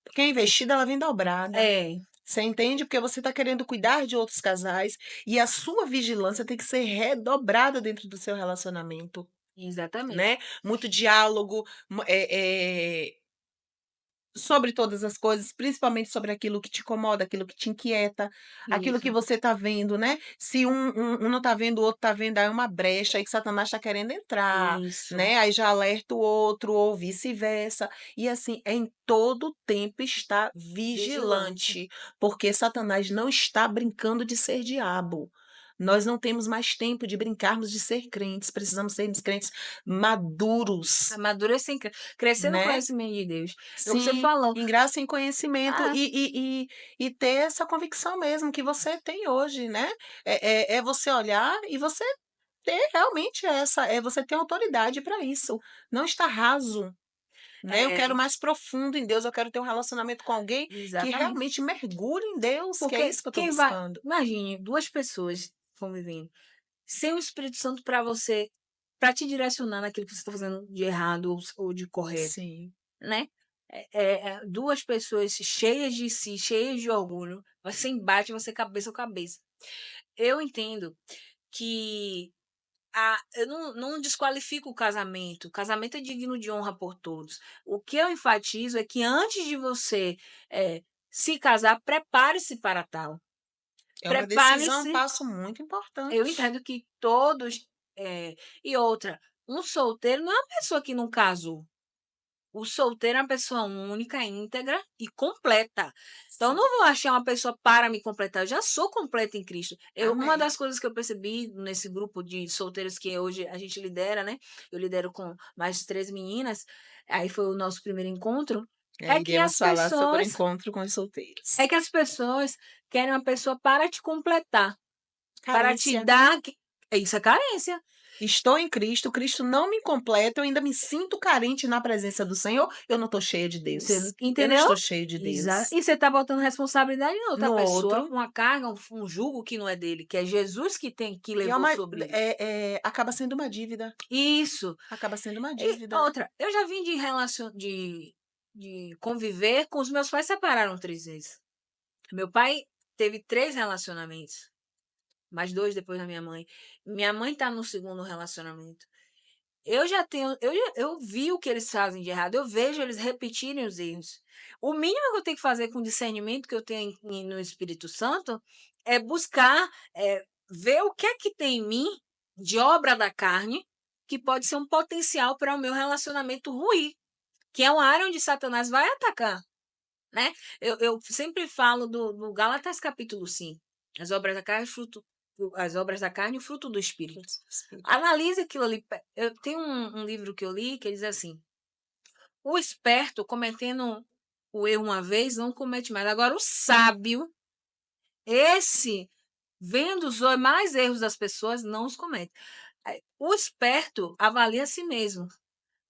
Porque a investida, ela vem dobrada. É, Você entende? Porque você está querendo cuidar de outros casais e a sua vigilância tem que ser redobrada dentro do seu relacionamento, exatamente. né? Muito diálogo, sobre todas as coisas, principalmente sobre aquilo que te incomoda, aquilo que te inquieta, aquilo que Isso, você está vendo, né? Se um não está vendo, o outro está vendo, aí é uma brecha aí que Satanás está querendo entrar, isso. né? Aí já alerta o outro, ou vice-versa. E assim, é em todo tempo estar Vigilante. vigilante, porque Satanás não está brincando de ser diabo. Nós não temos mais tempo de brincarmos de ser crentes, precisamos ser crentes maduros, Amadurecer, crescer no né? conhecimento de Deus. É o que você Sim, falou. em graça e em conhecimento Ah, e ter essa convicção mesmo que você tem hoje, né? É você olhar e você ter realmente você ter autoridade para isso. Não estar raso, né? Eu quero é, mais profundo em Deus, eu quero ter um relacionamento com alguém que exatamente. realmente mergulhe em Deus, que é Porque isso que eu estou quem vai. buscando. Imagine duas pessoas convivendo, sem o Espírito Santo para você, para te direcionar naquilo que você está fazendo de errado ou de correto, Sim, né? Duas pessoas cheias de si, cheias de orgulho, você embate, você cabeça a cabeça. Eu entendo que eu não desqualifico o casamento. O casamento é digno de honra por todos. O que eu enfatizo é que antes de você se casar, prepare-se para tal. é uma decisão, um Prepare-se. passo muito Eu importante. entendo que todos. E outra, um solteiro não é uma pessoa que não casou. O solteiro é uma pessoa única, íntegra e completa. Então, eu Sim. não vou achar uma pessoa para me completar. Eu já sou completa em Cristo. Uma Amém. das coisas que eu percebi nesse grupo de solteiros que hoje a gente lidera, né? Eu lidero com mais de 3 meninas. Aí foi o nosso primeiro encontro. É que Iremos as falar sobre o pessoas, encontro com os solteiros. é que as pessoas querem uma pessoa para te completar, para te Carência. dar. Isso é carência. Estou em Cristo, Cristo não me completa, eu ainda me sinto carente na presença do Senhor, eu não estou cheia de Você Deus. Eu não entendeu? estou cheia de Deus. E você está botando responsabilidade em outra No pessoa, outro, uma carga, um jugo que não é dele, que é Jesus que e é levou uma, sobre ele. acaba sendo uma dívida. Isso. Acaba sendo uma E dívida. outra, eu já vim de conviver com os meus pais separaram 3 vezes. Meu pai teve 3 relacionamentos, mais 2 depois da minha mãe. Minha mãe está no segundo relacionamento. Eu já tenho, eu vi o que eles fazem de errado, eu vejo eles repetirem os erros. O mínimo que eu tenho que fazer com o discernimento que eu tenho no Espírito Santo é buscar, ver o que é que tem em mim de obra da carne que pode ser um potencial para o meu relacionamento ruir, que é uma área onde Satanás vai atacar, né? Eu sempre falo do Gálatas capítulo 5. As obras da carne, as obras da carne e o fruto do Espírito. Analise aquilo ali. Eu tenho um livro que eu li que diz assim: o esperto cometendo o erro uma vez não comete mais. Agora, o sábio, esse, vendo os mais erros das pessoas, não os comete. O esperto avalia a si mesmo.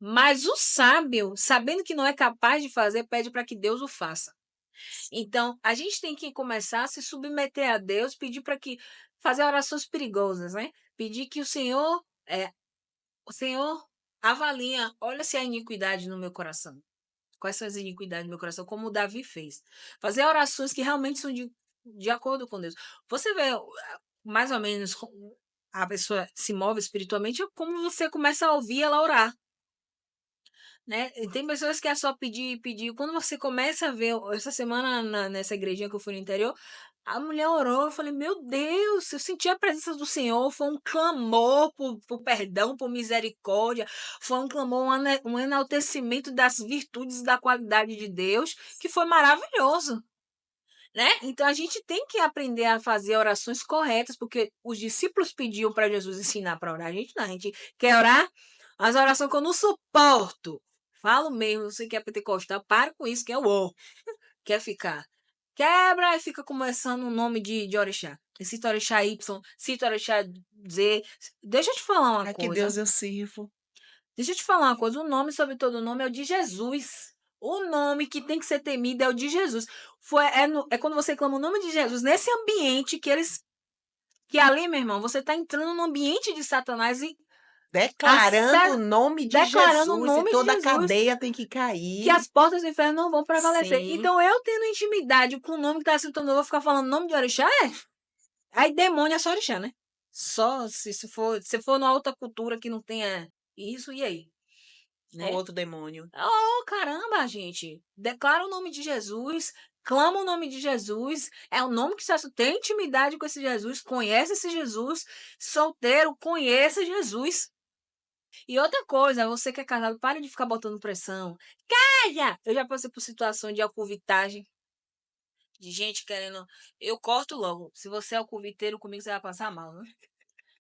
Mas o sábio, sabendo que não é capaz de fazer, pede para que Deus o faça. Então, a gente tem que começar a se submeter a Deus, pedir para que fazer orações perigosas, né? Pedir que o Senhor avalia, olha se há iniquidade no meu coração. Quais são as iniquidades no meu coração, como o Davi fez. Fazer orações que realmente são de acordo com Deus. Você vê mais ou menos como a pessoa se move espiritualmente, como você começa a ouvir ela orar. Né? E tem pessoas que é só pedir, pedir. Quando você começa a ver, essa semana nessa igrejinha que eu fui no interior, a mulher orou, eu falei, meu Deus, eu senti a presença do Senhor, foi um clamor por perdão, por misericórdia, foi um clamor, um enaltecimento das virtudes e da qualidade de Deus, que foi maravilhoso, né? Então a gente tem que aprender a fazer orações corretas, porque os discípulos pediam para Jesus ensinar para orar, a gente não, a gente quer orar as orações que eu não suporto. Falo mesmo, você que é pentecostal, para com isso, que é o ó. Quer ficar. Quebra e fica começando o nome de orixá. Cita orixá Y, cita orixá Z. Deixa eu te falar uma A que coisa. Deus eu sirvo. Deixa eu te falar uma coisa. O nome sobre todo nome é o de Jesus. O nome que tem que ser temido é o de Jesus. É quando você clama o nome de Jesus nesse ambiente que eles. Que ali, meu irmão, você está entrando no ambiente de Satanás e Declarando o nome de declarando o Jesus e nome de toda a Jesus, cadeia tem que que cair. as portas do inferno não vão prevalecer. Sim. Então, eu tendo intimidade com o nome que está citando, eu vou ficar falando o nome de orixá? Aí demônio é só orixá, né? Só se for numa outra cultura que não tenha isso, e aí? Ou né? outro demônio. Oh, caramba, gente. Declara o nome de Jesus, clama o nome de Jesus. É o nome que você tem intimidade com esse Jesus, conhece esse Jesus. Solteiro, conheça Jesus. E outra coisa, você que é casado, pare de ficar botando pressão. Caia! Eu já passei por situação de alcovitagem, de gente querendo. Eu corto logo. Se você é alcoviteiro comigo, você vai passar mal, né?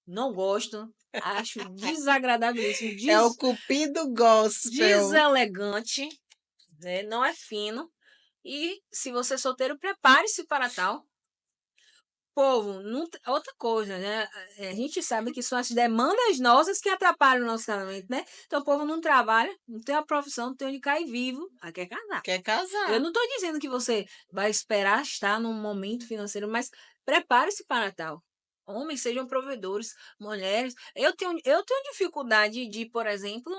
Não gosto. Acho desagradabilíssimo, É o cupido gospel. deselegante, né? Não é fino. E se você é solteiro, prepare-se para tal. Povo, outra coisa, né? A gente sabe que são as demandas nossas que atrapalham o nosso casamento, né? Então o povo não trabalha, não tem a profissão, não tem onde cair vivo, aí quer casar. Quer Eu casar. não estou dizendo que você vai esperar estar num momento financeiro, mas prepare-se para tal. Homens sejam provedores, mulheres. Eu tenho dificuldade de, por exemplo,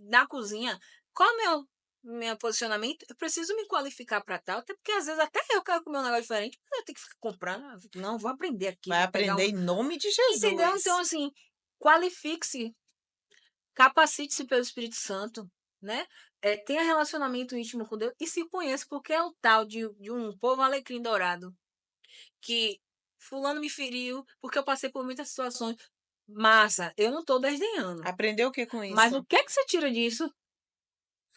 na cozinha. Qual é o meu posicionamento? Eu preciso me qualificar para tal, até porque às vezes até eu quero comer um negócio diferente, mas eu tenho que ficar comprando. Não, vou aprender aqui, Vai vou pegar aprender um. em nome de Entendeu? Então, Jesus. assim, qualifique-se, capacite-se pelo Espírito Santo, né? Tenha relacionamento íntimo com Deus e se conheça, porque é o tal de um povo alecrim dourado, que fulano me feriu, porque eu passei por muitas situações. Massa, eu não estou desdenhando. Aprendeu o que com Mas o isso? que é que você tira disso?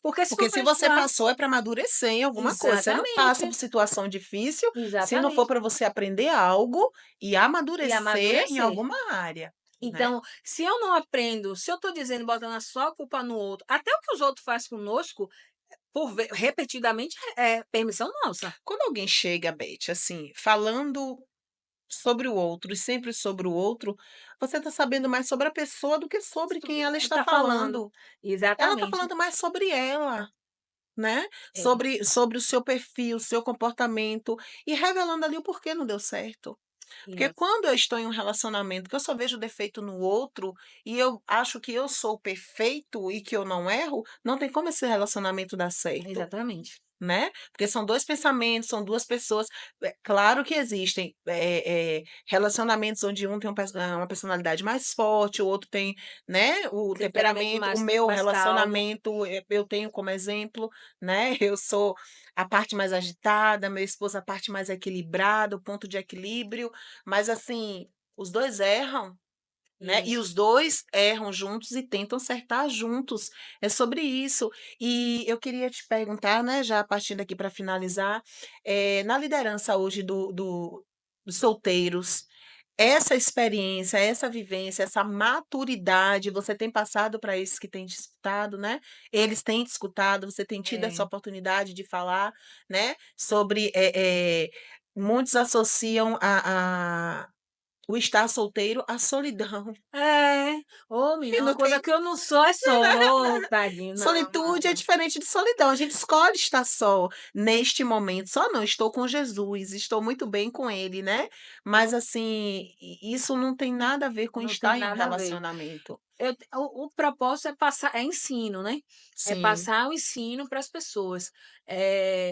Porque se for Porque para se você estar. passou é para amadurecer em alguma coisa. Você não passa por Exatamente. situação difícil se não for Exatamente. para você aprender algo e E amadurecer em amadurecer. alguma área, né? Então, se eu não aprendo, se eu estou dizendo, botando só a culpa no outro, até o que os outros fazem conosco, repetidamente, é permissão nossa. Quando alguém chega, Beth, assim, falando sobre o outro e sempre sobre o outro, você está sabendo mais sobre a pessoa do que sobre quem ela está Está falando. falando. Ela está Exatamente. falando mais sobre ela, né? É, Sobre o seu perfil, o seu comportamento e revelando ali o porquê não deu certo. Porque isso. quando eu estou em um relacionamento que eu só vejo defeito no outro e eu acho que eu sou perfeito e que eu não erro, não tem como esse relacionamento dar certo. Exatamente. Né? Porque são 2 pensamentos, são 2 pessoas. Claro que existem, relacionamentos onde um tem uma personalidade mais forte, o outro tem, né, o Temperamento temperamento. O meu mais calmo. relacionamento, eu tenho como exemplo, né, eu sou a parte mais agitada, meu esposo a parte mais equilibrada, o ponto de equilíbrio, mas assim, os 2 erram. Né? E Isso. os 2 erram juntos e tentam acertar juntos. É sobre isso. E eu queria te perguntar, né, já partindo aqui para finalizar, na liderança hoje dos solteiros, essa experiência, essa vivência, essa maturidade, você tem passado para esses que têm te escutado, né? Eles têm te escutado, você tem tido essa É. oportunidade de falar, né, sobre, muitos associam o estar solteiro à solidão. É. Ô, E menina, uma não coisa tem que eu não sou é só. Ô, tadinho, não, não, solitude é não. diferente de solidão. A gente escolhe estar só neste momento. Só não, estou com Jesus, estou muito bem com ele, né? Mas Não, assim, isso não tem nada a ver com não tem estar em um nada a ver. relacionamento. O propósito é passar, é ensino, né? É Sim. passar o ensino para as pessoas.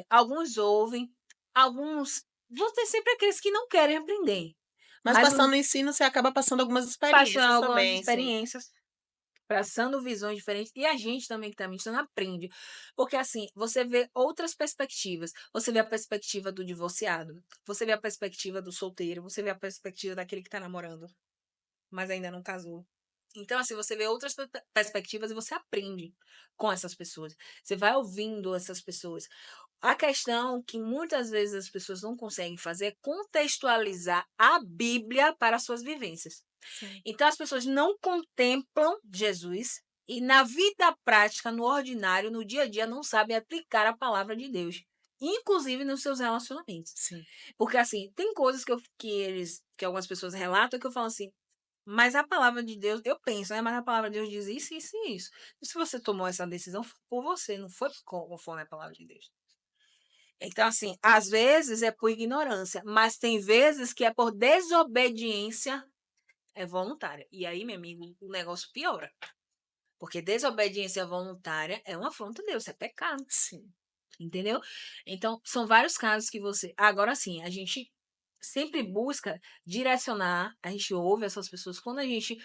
Alguns ouvem, alguns. Vão ter sempre aqueles que não querem aprender. Mas Mas passando o ensino, você acaba passando algumas passando experiências algumas também, sim. experiências, passando visões diferentes, e a gente também que está ministrando aprende. Porque assim, você vê outras perspectivas. Você vê a perspectiva do divorciado, você vê a perspectiva do solteiro, você vê a perspectiva daquele que está namorando, mas ainda não casou. Então, assim, você vê outras perspectivas e você aprende com essas pessoas. Você vai ouvindo essas pessoas. A questão que muitas vezes as pessoas não conseguem fazer é contextualizar a Bíblia para as suas vivências. Sim. Então, as pessoas não contemplam Jesus e, na vida prática, no ordinário, no dia a dia, não sabem aplicar a palavra de Deus, inclusive nos seus relacionamentos. Sim. Porque, assim, tem coisas que algumas pessoas relatam que eu falo assim, mas a palavra de Deus, eu penso, né? Mas a palavra de Deus diz isso, isso e isso. E se você tomou essa decisão, foi por você, não foi conforme a palavra de Deus. Então, assim, às vezes é por ignorância, mas tem vezes que é por desobediência voluntária. E aí, meu amigo, o negócio piora. Porque desobediência voluntária é uma afronta a Deus, é pecado. Sim. Entendeu? Então, são vários casos que você. Agora sim, a gente sempre busca direcionar, a gente ouve essas pessoas quando a gente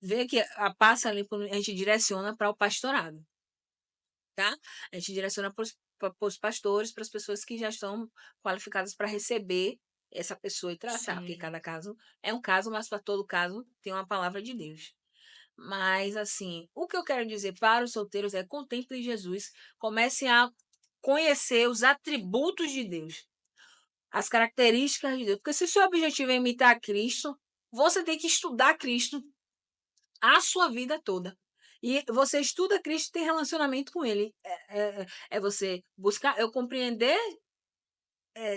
vê que passa ali, a gente direciona para o pastorado. tá? A gente direciona para os pastores, para as pessoas que já estão qualificadas para receber essa pessoa e tratar, porque Sim. cada caso é um caso, mas para todo caso tem uma palavra de Deus. Mas, assim, o que eu quero dizer para os solteiros é: contemple Jesus, comece a conhecer os atributos de Deus, as características de Deus. Porque se o seu objetivo é imitar Cristo, você tem que estudar Cristo a sua vida toda. E você estuda Cristo e tem relacionamento com Ele. É você buscar, eu compreender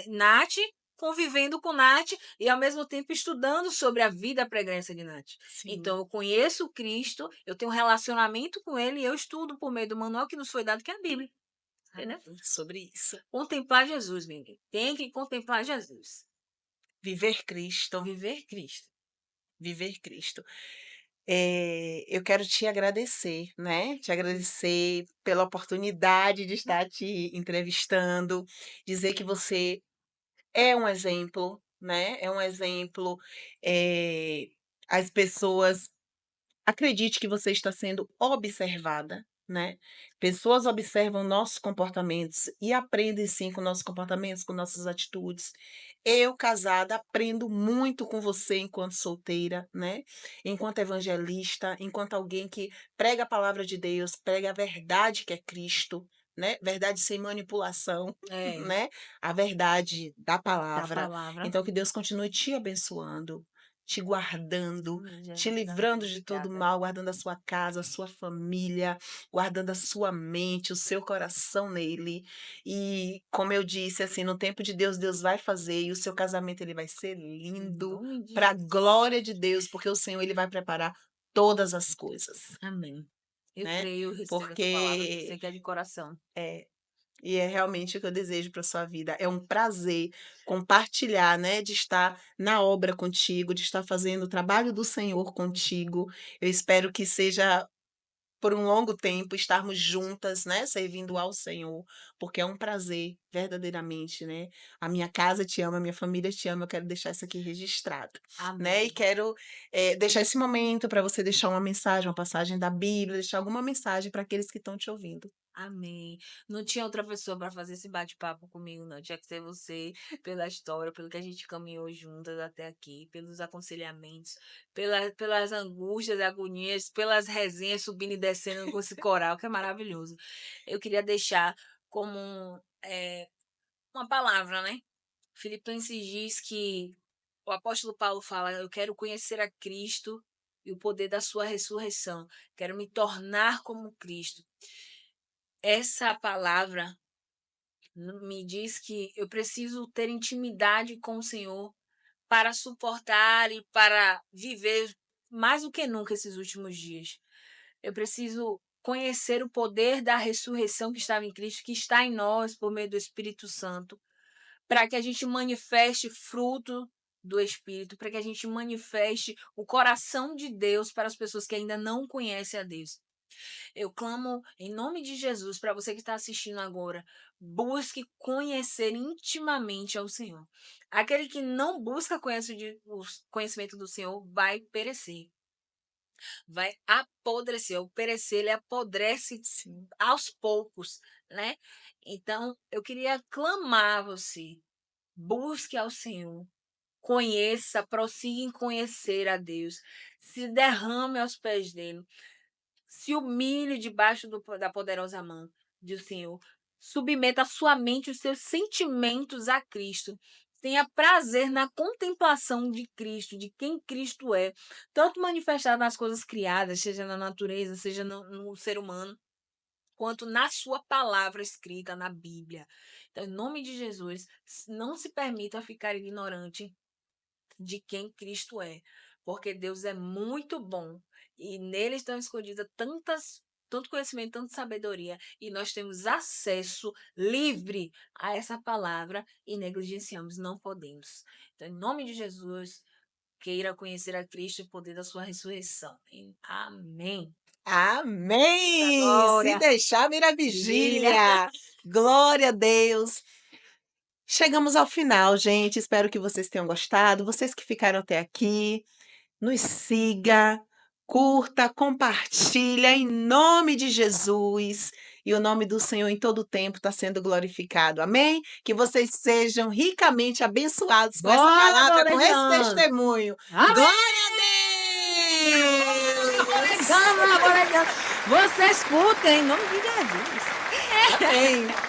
Nath, convivendo com Nath e ao mesmo tempo estudando sobre a vida pregressa de Nath. Sim. Então eu conheço Cristo, eu tenho um relacionamento com Ele e eu estudo por meio do manual que nos foi dado, que é a Bíblia. Entendeu? Sobre isso. Contemplar Jesus, meu amigo. Tem que contemplar Jesus. Viver Cristo, Viver Cristo. viver Cristo. Eu quero te agradecer, né? Te agradecer pela oportunidade de estar te entrevistando, dizer que você é um exemplo, né? É um exemplo. eh, as pessoas acredite que você está sendo observada, né? Pessoas observam nossos comportamentos e aprendem sim com nossos comportamentos, com nossas atitudes. Eu, casada, aprendo muito com você enquanto solteira, né? Enquanto evangelista, enquanto alguém que prega a palavra de Deus, prega a verdade que é Cristo, né? Verdade sem manipulação, É, né? A verdade da da palavra. palavra. Então, que Deus continue te abençoando, te guardando, te Jesus, amém. livrando de todo Obrigada. mal, guardando a sua casa, a sua família, guardando a sua mente, o seu coração nele. E como eu disse, assim, no tempo de Deus, Deus vai fazer e o seu casamento ele vai ser Em lindo nome de para a Jesus. glória de Deus, porque o Senhor ele vai preparar todas as coisas, Amém. Eu né? creio, eu recebo essa palavra. Porque Sei que é de coração. é, e é realmente o que eu desejo para sua vida. É um prazer compartilhar, né, de estar na obra contigo, de estar fazendo o trabalho do Senhor contigo. Eu espero que seja por um longo tempo estarmos juntas, né, servindo ao Senhor, porque é um prazer, verdadeiramente, né. A minha casa te ama, a minha família te ama, eu quero deixar isso aqui registrado, né, e Amém. quero, deixar esse momento para você deixar uma mensagem, uma passagem da Bíblia, deixar alguma mensagem para aqueles que estão te ouvindo. Amém. Não tinha outra pessoa para fazer esse bate-papo comigo, não. Tinha que ser você, pela história, pelo que a gente caminhou juntas até aqui, pelos aconselhamentos, pelas angústias, agonias, pelas resenhas subindo e descendo com esse coral, que é maravilhoso. Eu queria deixar como uma palavra, né? Filipenses diz que o apóstolo Paulo fala: eu quero conhecer a Cristo e o poder da sua ressurreição. Quero me tornar como Cristo. Essa palavra me diz que eu preciso ter intimidade com o Senhor para suportar e para viver mais do que nunca esses últimos dias. Eu preciso conhecer o poder da ressurreição que estava em Cristo, que está em nós por meio do Espírito Santo, para que a gente manifeste fruto do Espírito, para que a gente manifeste o coração de Deus para as pessoas que ainda não conhecem a Deus. Eu clamo em nome de Jesus para você que está assistindo agora. Busque conhecer intimamente ao Senhor. Aquele que não busca o conhecimento do Senhor vai perecer, vai apodrecer. O perecer, ele apodrece Sim. aos poucos, né? Então, eu queria clamar a você. Busque ao Senhor. Conheça, prossiga em conhecer a Deus. Se derrame aos pés dele. Se humilhe debaixo da poderosa mão do Senhor. Submeta a sua mente, os seus sentimentos a Cristo. Tenha prazer na contemplação de Cristo, de quem Cristo é, tanto manifestado nas coisas criadas, seja na natureza, seja no ser humano, quanto na sua palavra escrita na Bíblia. Então, em nome de Jesus, não se permita ficar ignorante de quem Cristo é, porque Deus é muito bom e nele estão escondidas tanto conhecimento, tanta sabedoria, e nós temos acesso livre a essa palavra e negligenciamos, não podemos. Então, em nome de Jesus, queira conhecer a Cristo e o poder da sua ressurreição. Amém. Da Amém! Se glória, deixar, vira vigília. vigília. Glória a Deus. Chegamos ao final, gente. Espero que vocês tenham gostado. Vocês que ficaram até aqui, nos siga, curta, compartilha em nome de Jesus. e o nome do Senhor em todo o tempo está sendo glorificado. Amém? Que vocês sejam ricamente abençoados com essa Bora, palavra, com esse Boredianos! testemunho. Amém! Glória a Deus! Boredianos! Você escuta em nome de Jesus. Amém.